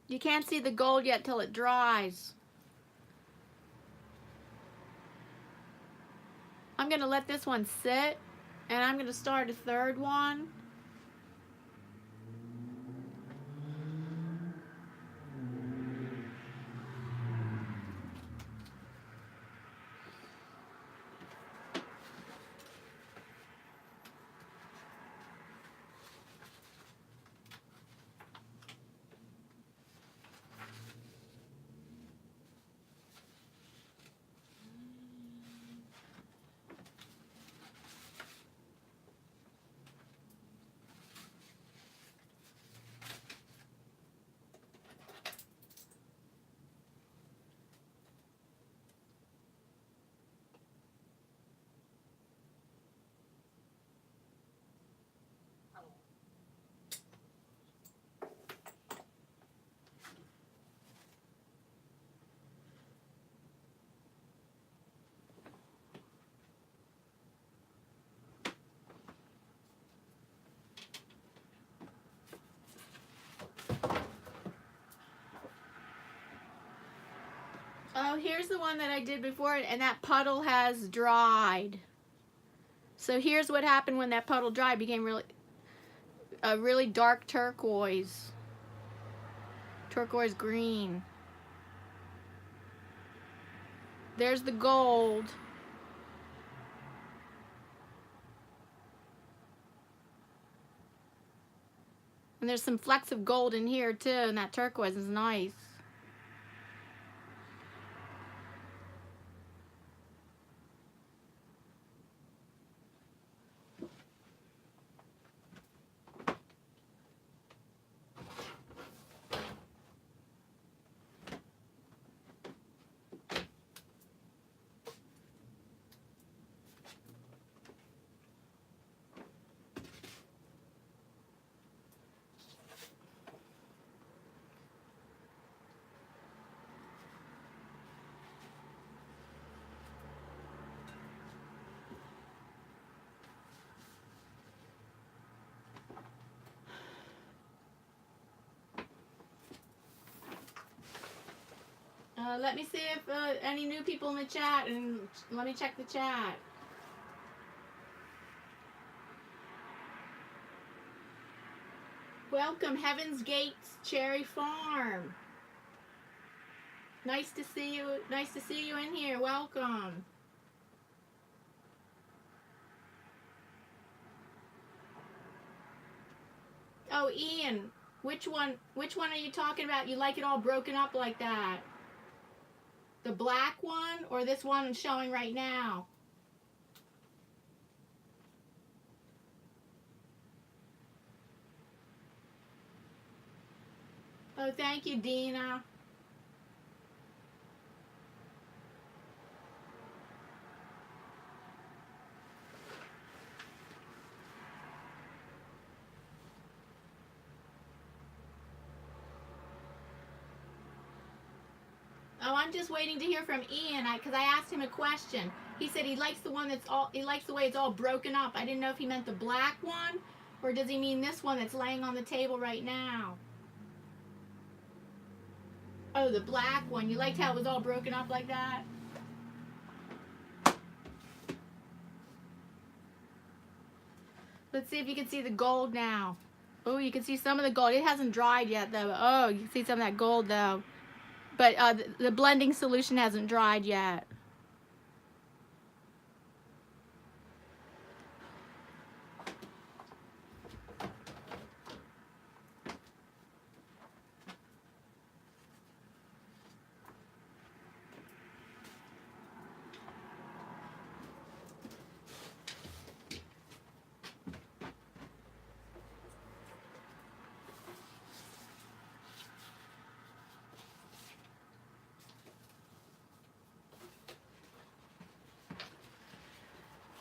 You can't see the gold yet till it dries. I'm going to let this one sit, and I'm going to start a third one. Oh, here's the one that I did before, and that puddle has dried. So here's what happened when that puddle dried. It became a really dark turquoise green. There's the gold. And there's some flecks of gold in here too, and that turquoise is nice. Let me see if any new people in the chat, and let me check the chat. Welcome, Heaven's Gates Cherry Farm. Nice to see you. Nice to see you in here. Welcome. Oh, Ian, which one are you talking about? You like it all broken up like that? The black one or this one showing right now? Oh, thank you, Dina. Oh, I'm just waiting to hear from Ian because I asked him a question. He said he likes the one he likes the way it's all broken up. I didn't know if he meant the black one or does he mean this one that's laying on the table right now? Oh, the black one. You liked how it was all broken up like that? Let's see if you can see the gold now. Oh, you can see some of the gold. It hasn't dried yet, though. Oh, you can see some of that gold, though. But the blending solution hasn't dried yet.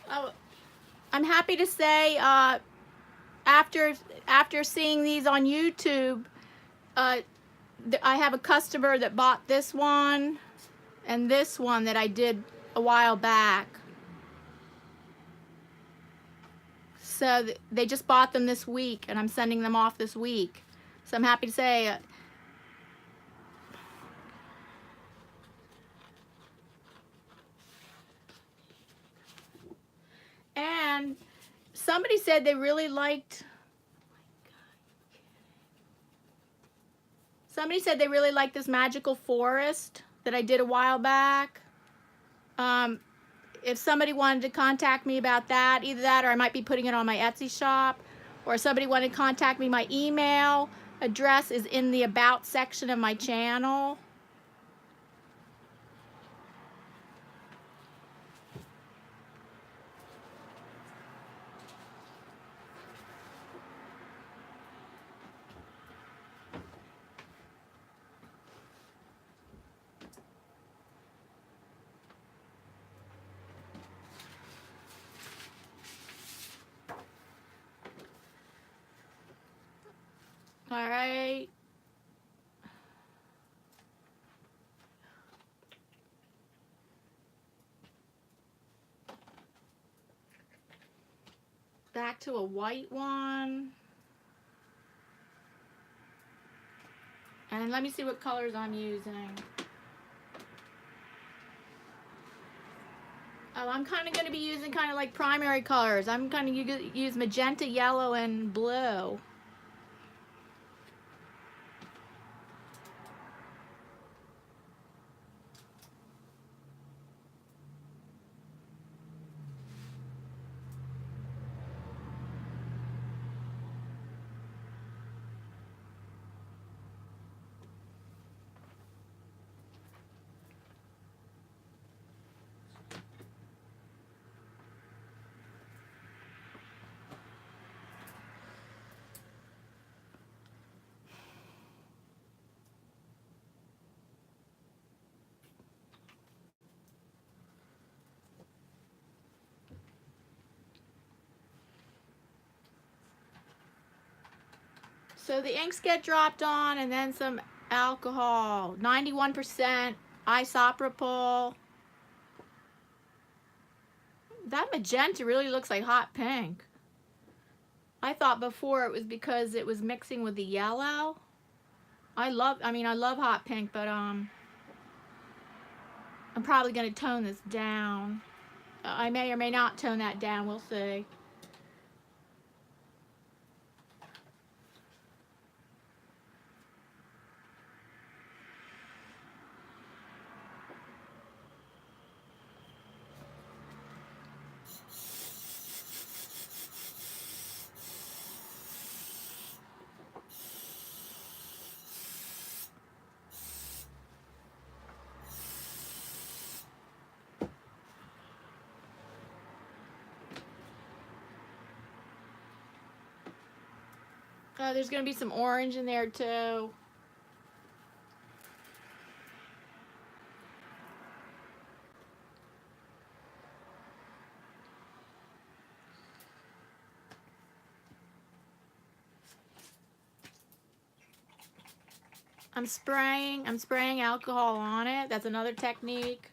Oh, I'm happy to say after seeing these on YouTube, I have a customer that bought this one and this one that I did a while back. So they just bought them this week and I'm sending them off this week. So I'm happy to say and somebody said they really liked this magical forest that I did a while back. If somebody wanted to contact me about that, either that or I might be putting it on my Etsy shop, or if somebody wanted to contact me, my email address is in the About section of my channel. All right. Back to a white one. And let me see what colors I'm using. Oh, I'm kind of going to be using kind of like primary colors. I'm going to use magenta, yellow, and blue. So the inks get dropped on, and then some alcohol, 91% isopropyl. That magenta really looks like hot pink. I thought before it was because it was mixing with the yellow. I love hot pink, but I'm probably going to tone this down. I may or may not tone that down, we'll see. There's going to be some orange in there too. I'm spraying alcohol on it. That's another technique.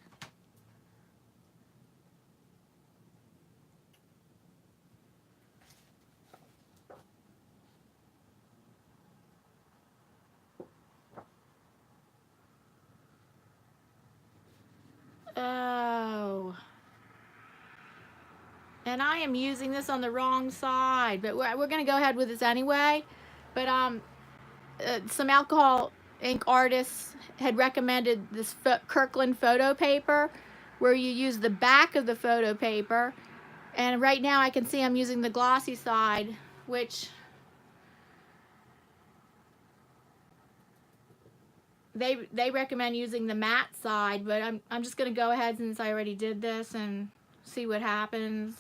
Oh. And I am using this on the wrong side, but we're going to go ahead with this anyway. But some alcohol ink artists had recommended this Kirkland photo paper, where you use the back of the photo paper. And right now I can see I'm using the glossy side, which they recommend using the matte side, but I'm just going to go ahead, since I already did this, and see what happens.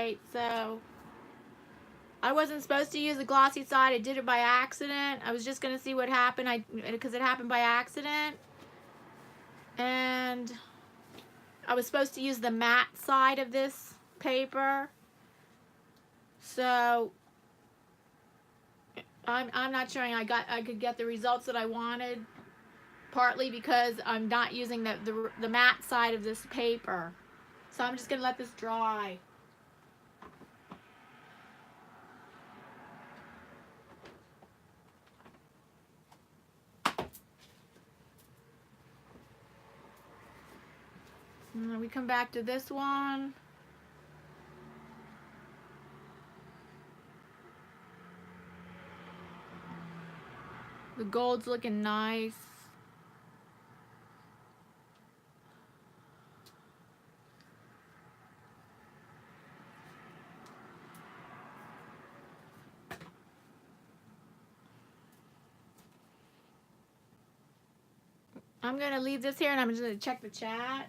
right. So I wasn't supposed to use the glossy side. I did it by accident. I was just going to see what happened because it happened by accident. And I was supposed to use the matte side of this paper. So I'm not sure I could get the results that I wanted, partly because I'm not using the matte side of this paper. So I'm just going to let this dry. And then we come back to this one. The gold's looking nice. I'm going to leave this here and I'm just going to check the chat.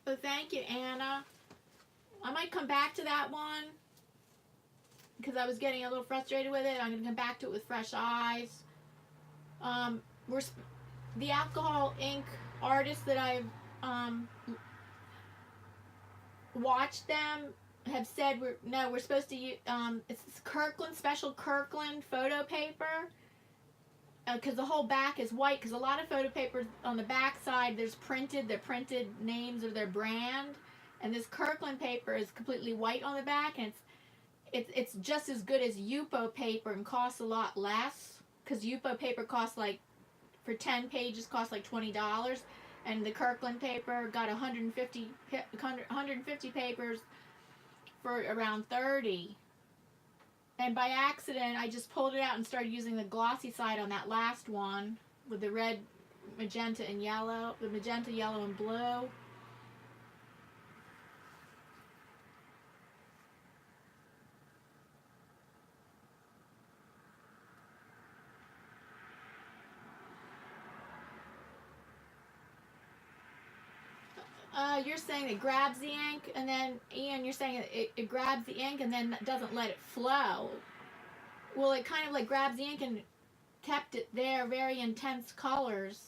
So thank you, Anna. I might come back to that one because I was getting a little frustrated with it. I'm going to come back to it with fresh eyes. The alcohol ink artists that I've watched them have said we're supposed to use it's Kirkland, special Kirkland photo paper, because the whole back is white, because a lot of photo papers on the back side there's printed names of their brand, and this Kirkland paper is completely white on the back, and it's just as good as yupo paper and costs a lot less, because yupo paper costs like, for 10 pages costs like $20, and the Kirkland paper got 150 papers for around 30. And by accident, I just pulled it out and started using the glossy side on that last one with the red, magenta, and yellow. The magenta, yellow, and blue. You're saying it grabs the ink, and then, Ian, you're saying it grabs the ink and then doesn't let it flow. Well, it kind of like grabs the ink and kept it there, very intense colors.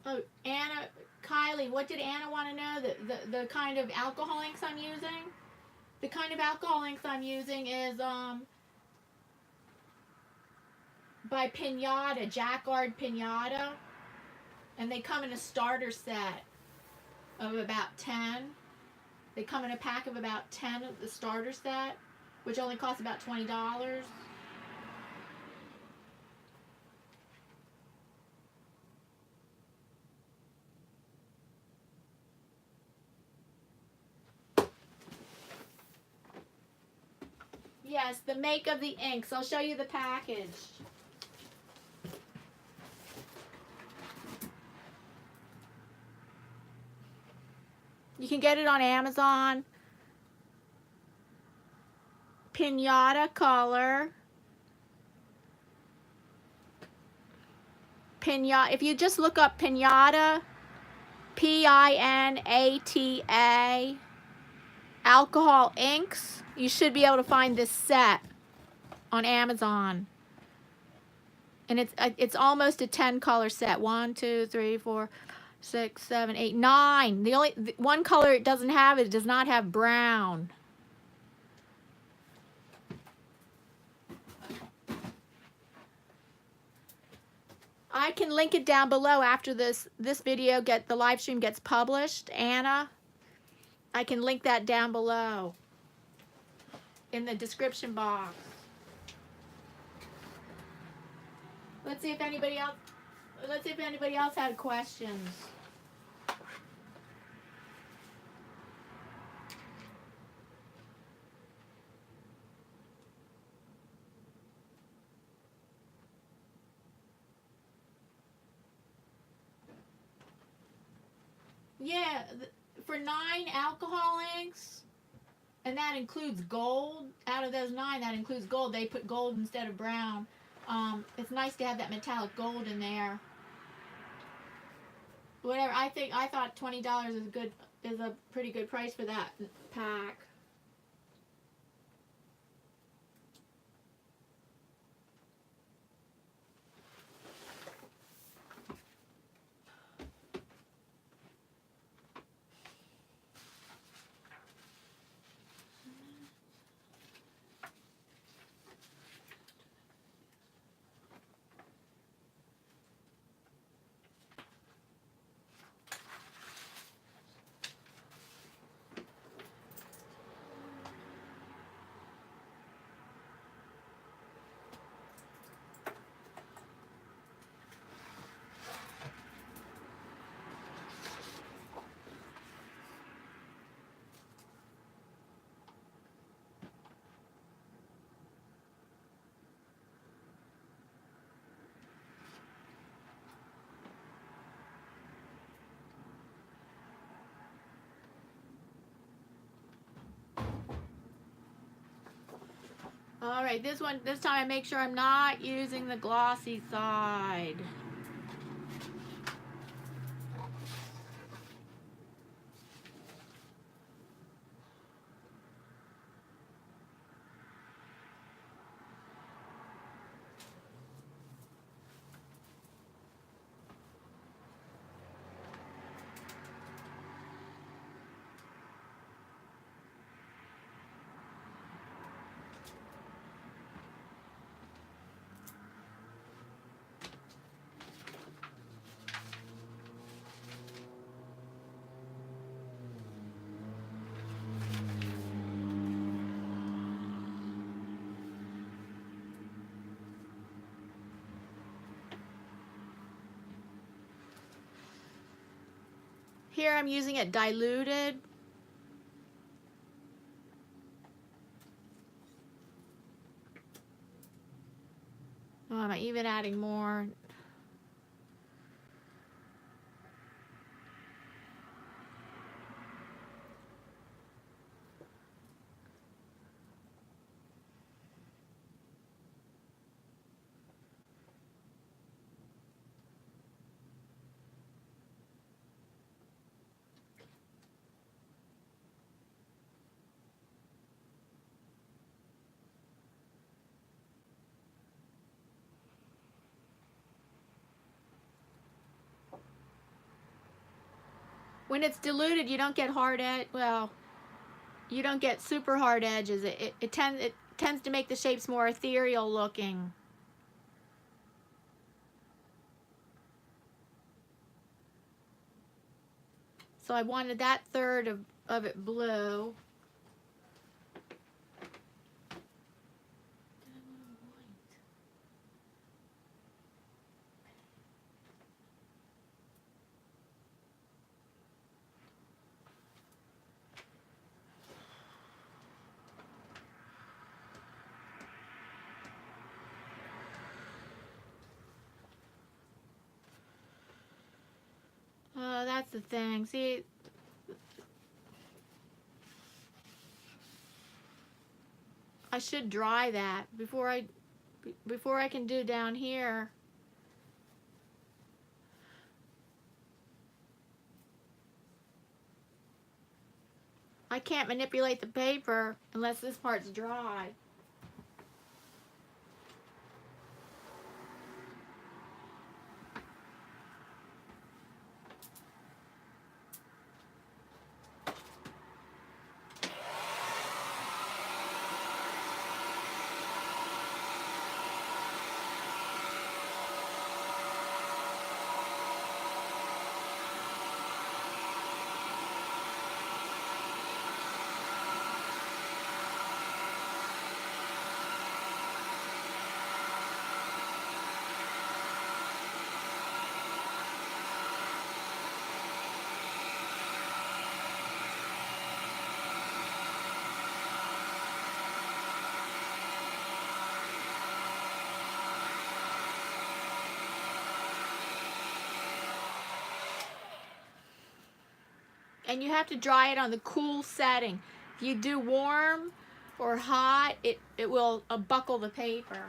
Oh, Anna, Kylie, what did Anna want to know? The kind of alcohol inks I'm using? The kind of alcohol inks I'm using is by Piñata, Jaquard Piñata. And they come in a starter set of about 10. They come in a pack of about 10 of the starter set, which only costs about $20. Yes, the make of the inks. I'll show you the package. You can get it on Amazon. Piñata color. Piñata. If you just look up Piñata, P-I-N-A-T-A, alcohol inks, you should be able to find this set on Amazon. And it's almost a 10 color set. 1, 2, 3, 4, 6, 7, 8, 9. The one color it doesn't have, it does not have brown. I can link it down below after this video the live stream gets published, Anna. I can link that down below in the description box. Let's see if anybody else had questions. Yeah, for 9 alcohol inks, and that includes gold. Out of those 9, that includes gold. They put gold instead of brown. It's nice to have that metallic gold in there. Whatever. I thought $20 is a pretty good price for that pack. All right, this time I make sure I'm not using the glossy side. Here I'm using it diluted. Oh, am I even adding more? When it's diluted, you don't get hard edge. Well, you don't get super hard edges. It tends to make the shapes more ethereal looking. So I wanted that third of it blue. Oh, that's the thing. See, I should dry that before I can do down here. I can't manipulate the paper unless this part's dry. And you have to dry it on the cool setting. If you do warm or hot, it will buckle the paper.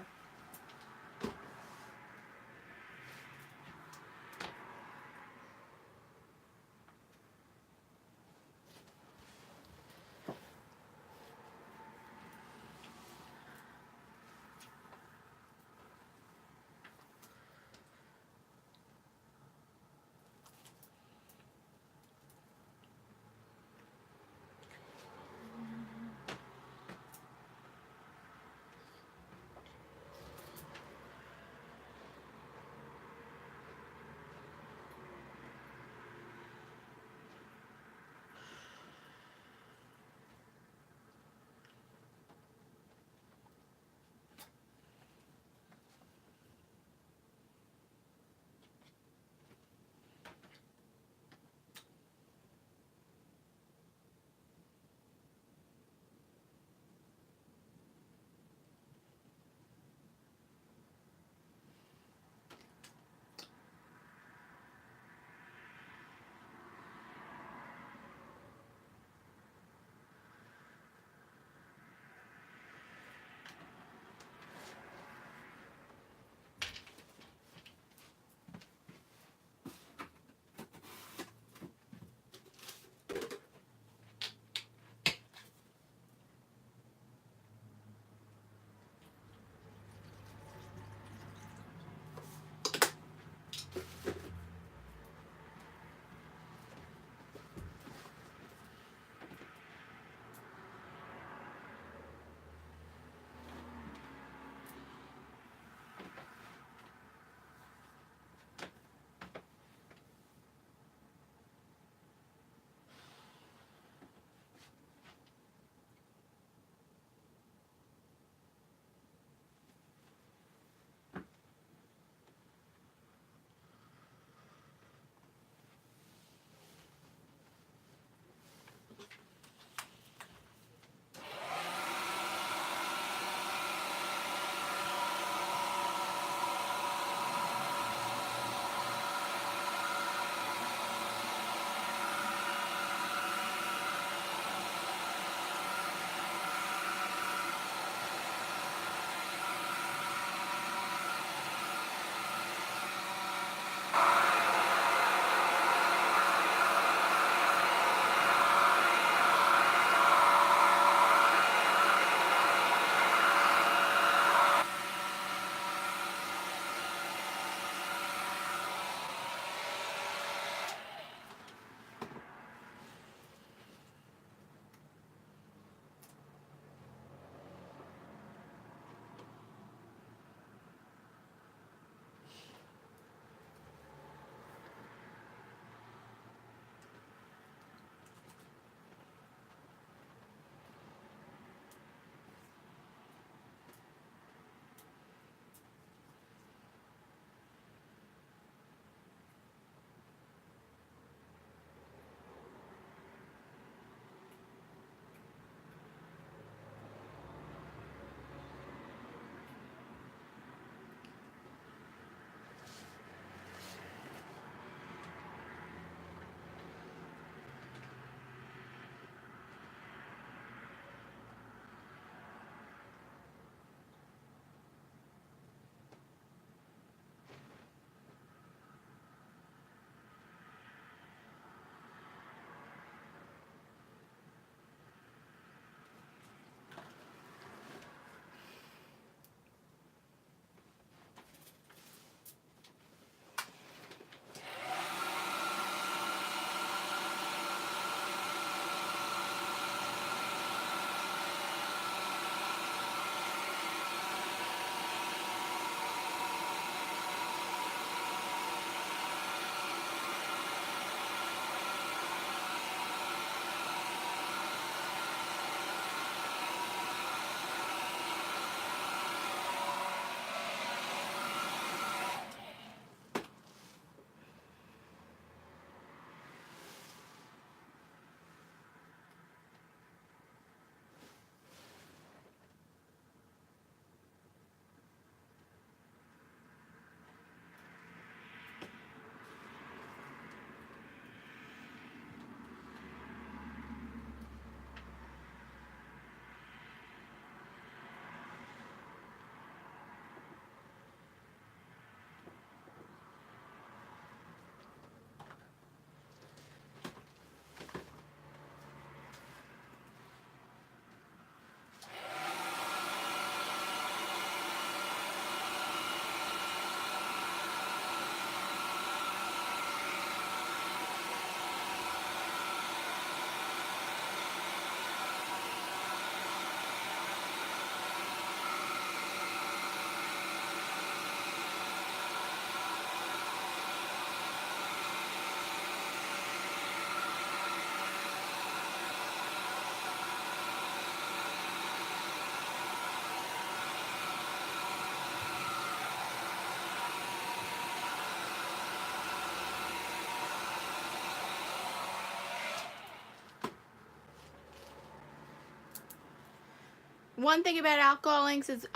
one thing about alcohol inks is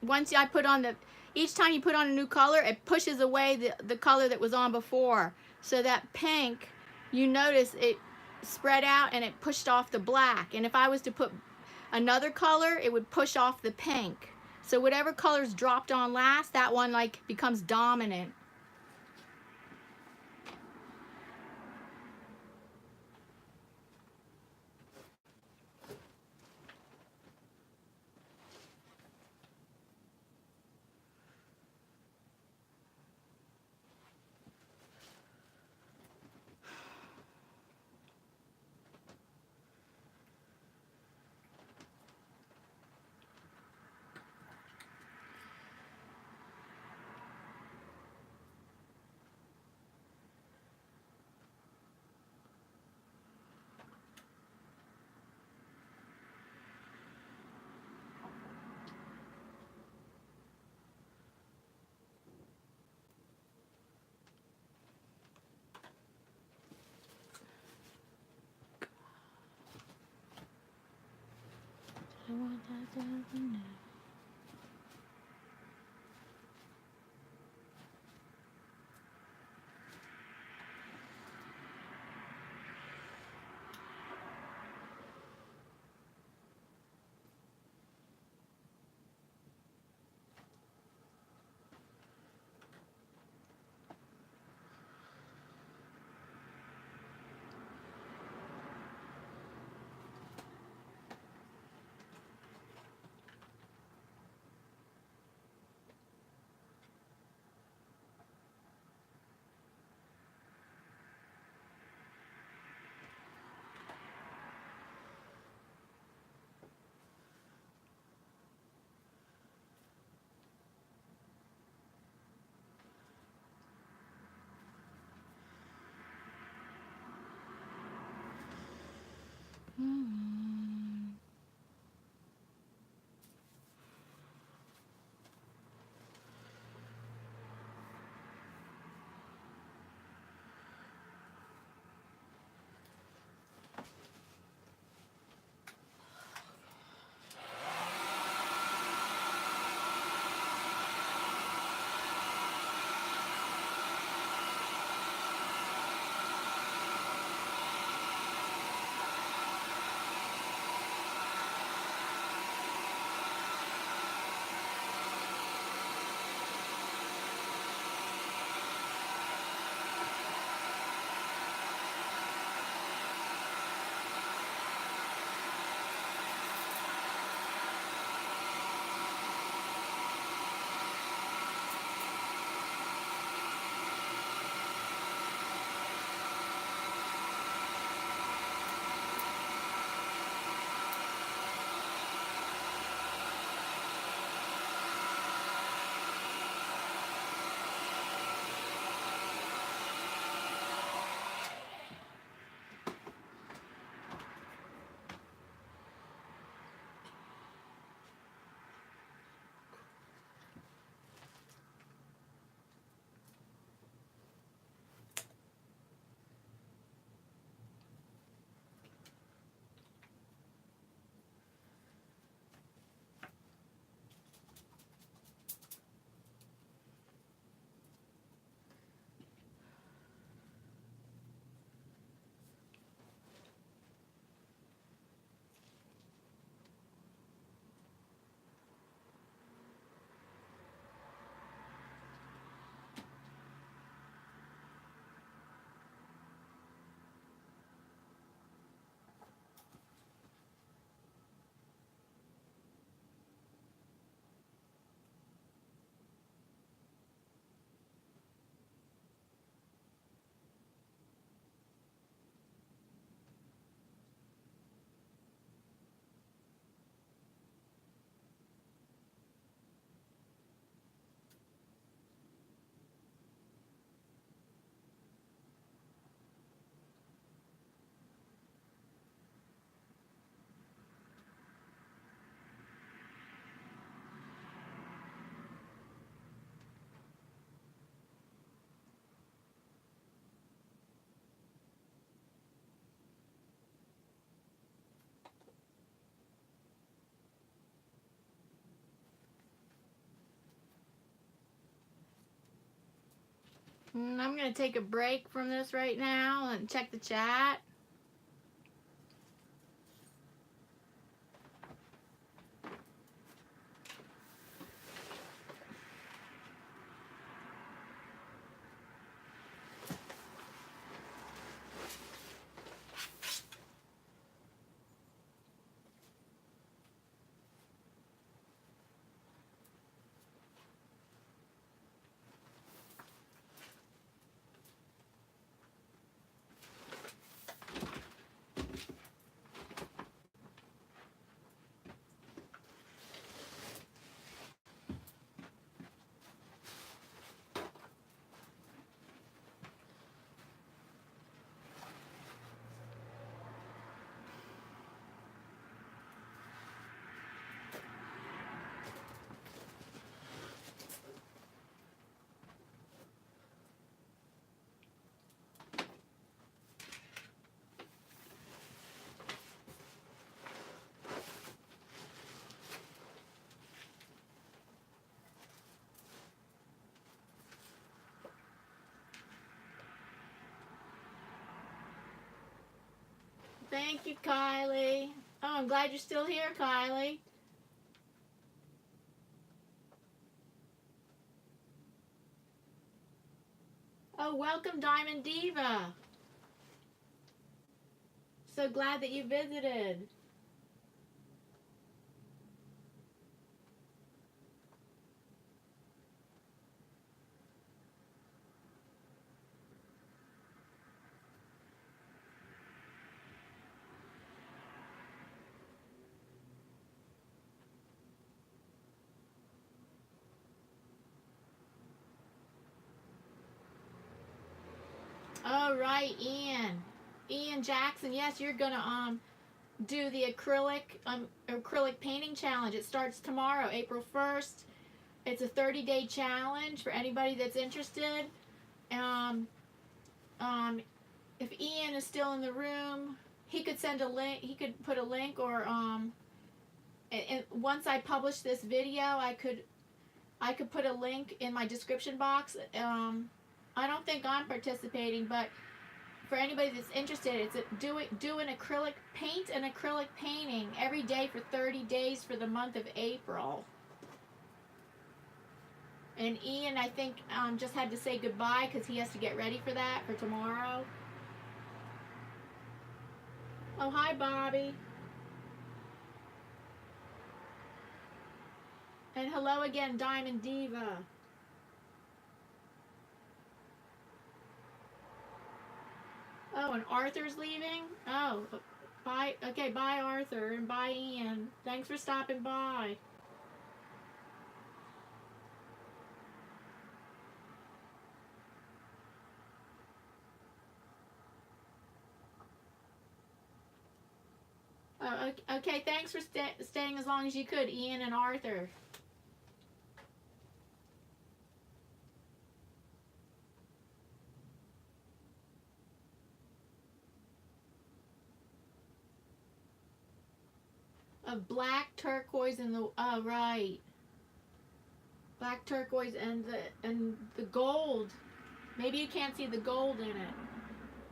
once I put on the, each time you put on a new color, it pushes away the color that was on before. So that pink, you notice it spread out and it pushed off the black. And if I was to put another color, it would push off the pink. So whatever colors dropped on last, that one like becomes dominant. I want that to happen now. I'm going to take a break from this right now and check the chat. Thank you, Kylie. Oh, I'm glad you're still here, Kylie. Oh, welcome, Diamond Diva. So glad that you visited. All right, Ian. Ian Jackson, yes, you're gonna do the acrylic painting challenge. It starts tomorrow, April 1st. It's a 30-day challenge for anybody that's interested. Um, if Ian is still in the room, he could send a link. He could put a link, or and once I publish this video, I could put a link in my description box. I don't think I'm participating, but for anybody that's interested, it's do an acrylic paint and acrylic painting every day for 30 days for the month of April. And Ian, I think, just had to say goodbye because he has to get ready for that for tomorrow. Oh, hi, Bobby. And hello again, Diamond Diva. Oh, and Arthur's leaving? Oh, bye. Okay, bye, Arthur, and bye, Ian. Thanks for stopping by. Oh, okay, thanks for staying as long as you could, Ian and Arthur. Of black turquoise and the right, black turquoise and the gold. Maybe you can't see the gold in it.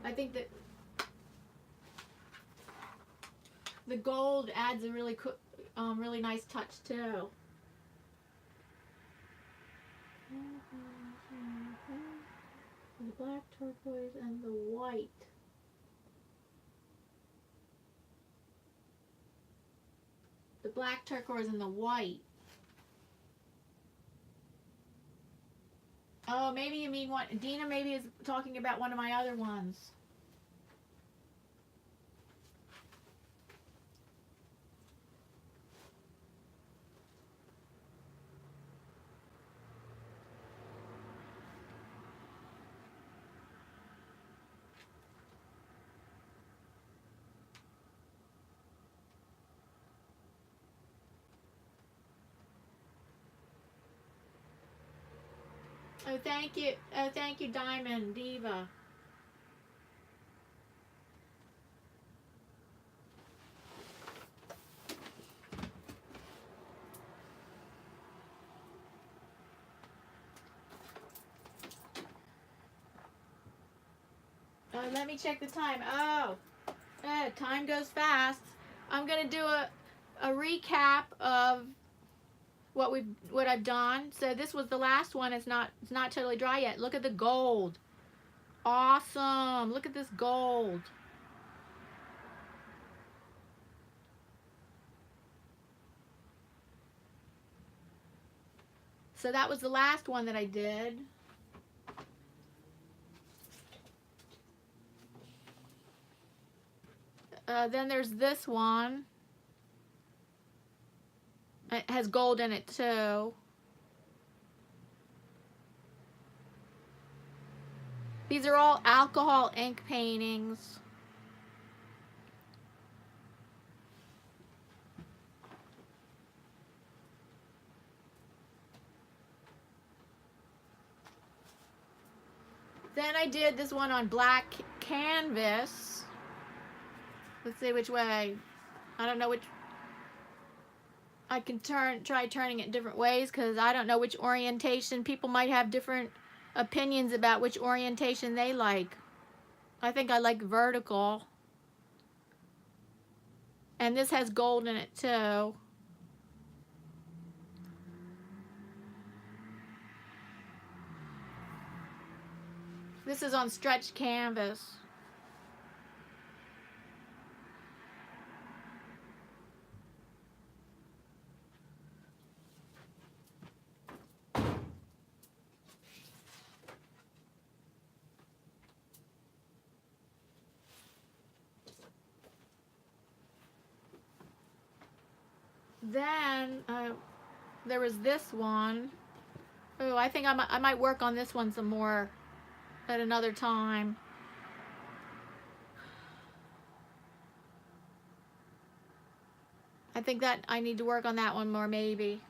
I think that the gold adds a really nice touch too. The black turquoise and the white. The black turquoise and the white. Oh, maybe you mean what? Dina maybe is talking about one of my other ones. Oh, thank you. Oh, thank you, Diamond Diva. Let me check the time. Oh, time goes fast. I'm gonna do a recap of what I've done. So this was the last one. It's not totally dry yet. Look at the gold. Awesome. Look at this gold. So that was the last one that I did. Then there's this one. It has gold in it too. These are all alcohol ink paintings. Then I did this one on black canvas. Let's see which way. I don't know which. I can try turning it different ways because I don't know which orientation. People might have different opinions about which orientation they like. I think I like vertical. And this has gold in it too. This is on stretched canvas. Then there was this one. Oh, I think I might work on this one some more at another time. I think that I need to work on that one more maybe.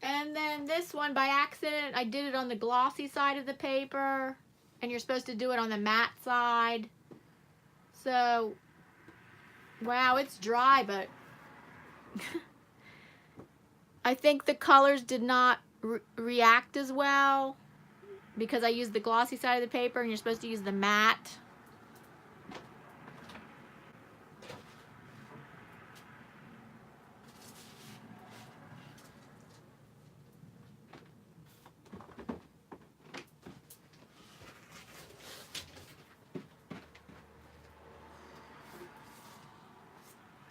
And then this one, by accident, I did it on the glossy side of the paper, and you're supposed to do it on the matte side. So, wow, it's dry, but I think the colors did not react as well because I used the glossy side of the paper, and you're supposed to use the matte.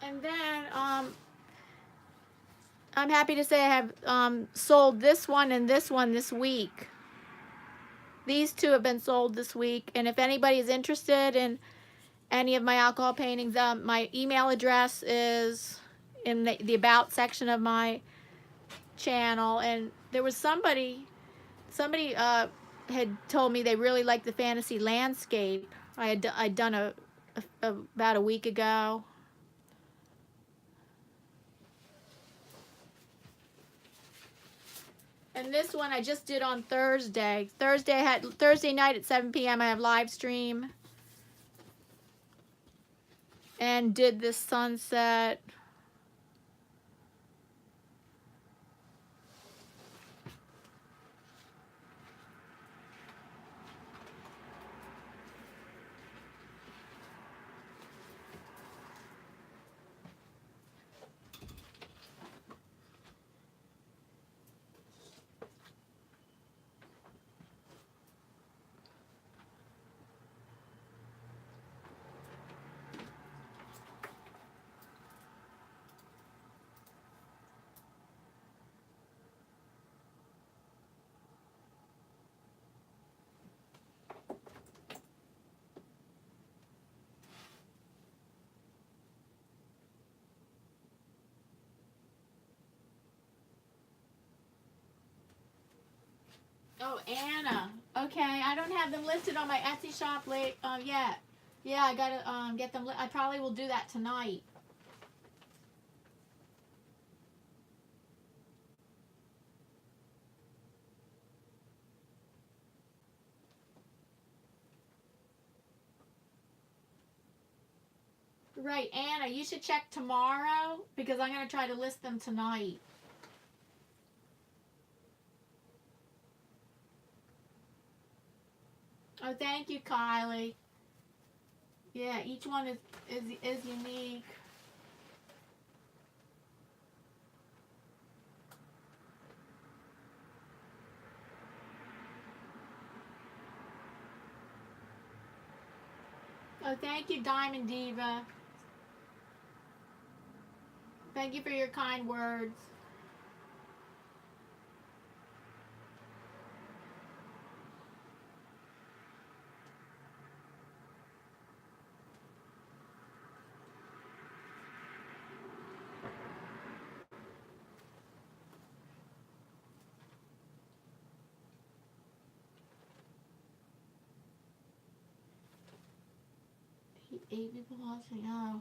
And then I'm happy to say I have sold this one and this one this week. These two have been sold this week, and if anybody is interested in any of my alcohol paintings, my email address is in the about section of my channel. And there was somebody had told me they really liked the fantasy landscape. I'd done about a week ago. And this one I just did on Thursday. Thursday night at 7 p.m. I have live stream. And did this sunset. Oh, Anna. Okay, I don't have them listed on my Etsy shop yet. Yeah, I gotta get them. I probably will do that tonight. Right, Anna, you should check tomorrow because I'm going to try to list them tonight. Oh, thank you, Kylie. Yeah, each one is unique. Oh, thank you, Diamond Diva. Thank you for your kind words. Eight people watching. Oh.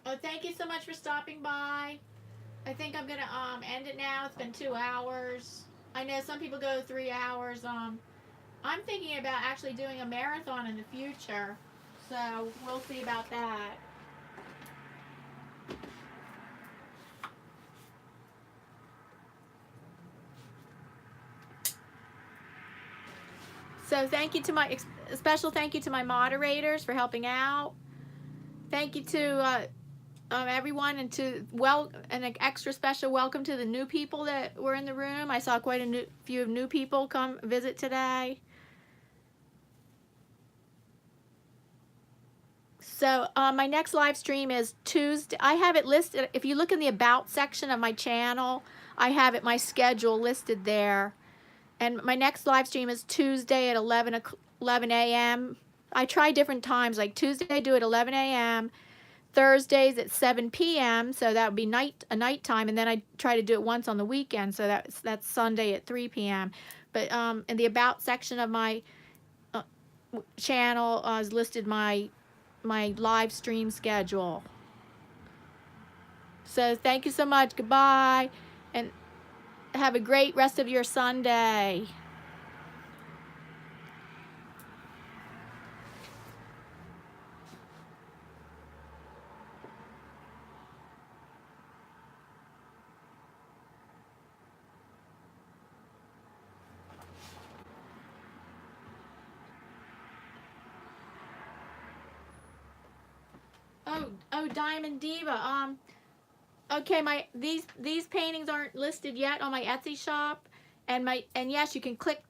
Oh, thank you so much for stopping by. I think I'm gonna end it now. It's been 2 hours. I know some people go 3 hours. I'm thinking about actually doing a marathon in the future, so we'll see about that. So thank you to my special thank you to my moderators for helping out. Thank you to everyone, and to an extra special welcome to the new people that were in the room. I saw quite a few new people come visit today. So my next live stream is Tuesday. I have it listed. If you look in the About section of my channel, I have my schedule listed there. And my next live stream is Tuesday at 11 a.m. I try different times. Like Tuesday, I do at 11 a.m. Thursdays at 7 p.m. So that would be a night time. And then I try to do it once on the weekend. So that's Sunday at 3 p.m. But in the About section of my channel is listed my live stream schedule. So thank you so much. Goodbye. And have a great rest of your Sunday. Oh, Diamond Diva. Okay, these paintings aren't listed yet on my Etsy shop, and yes, you can click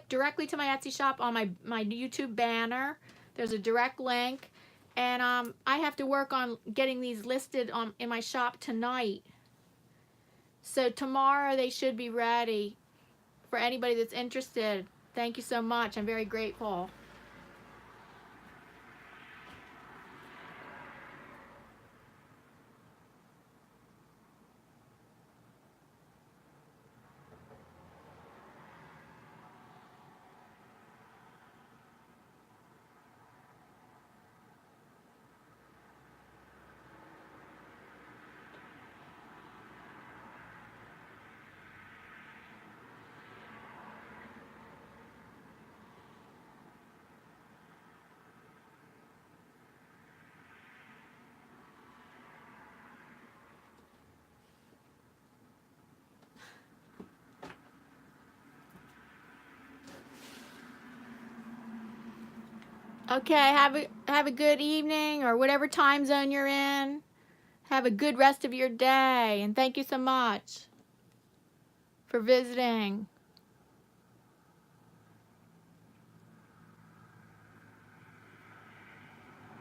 directly to my Etsy shop on my YouTube banner. There's a direct link, and I have to work on getting these listed in my shop tonight. So tomorrow they should be ready for anybody that's interested. Thank you so much. I'm very grateful. Okay, have a good evening, or whatever time zone you're in. Have a good rest of your day, and thank you so much for visiting.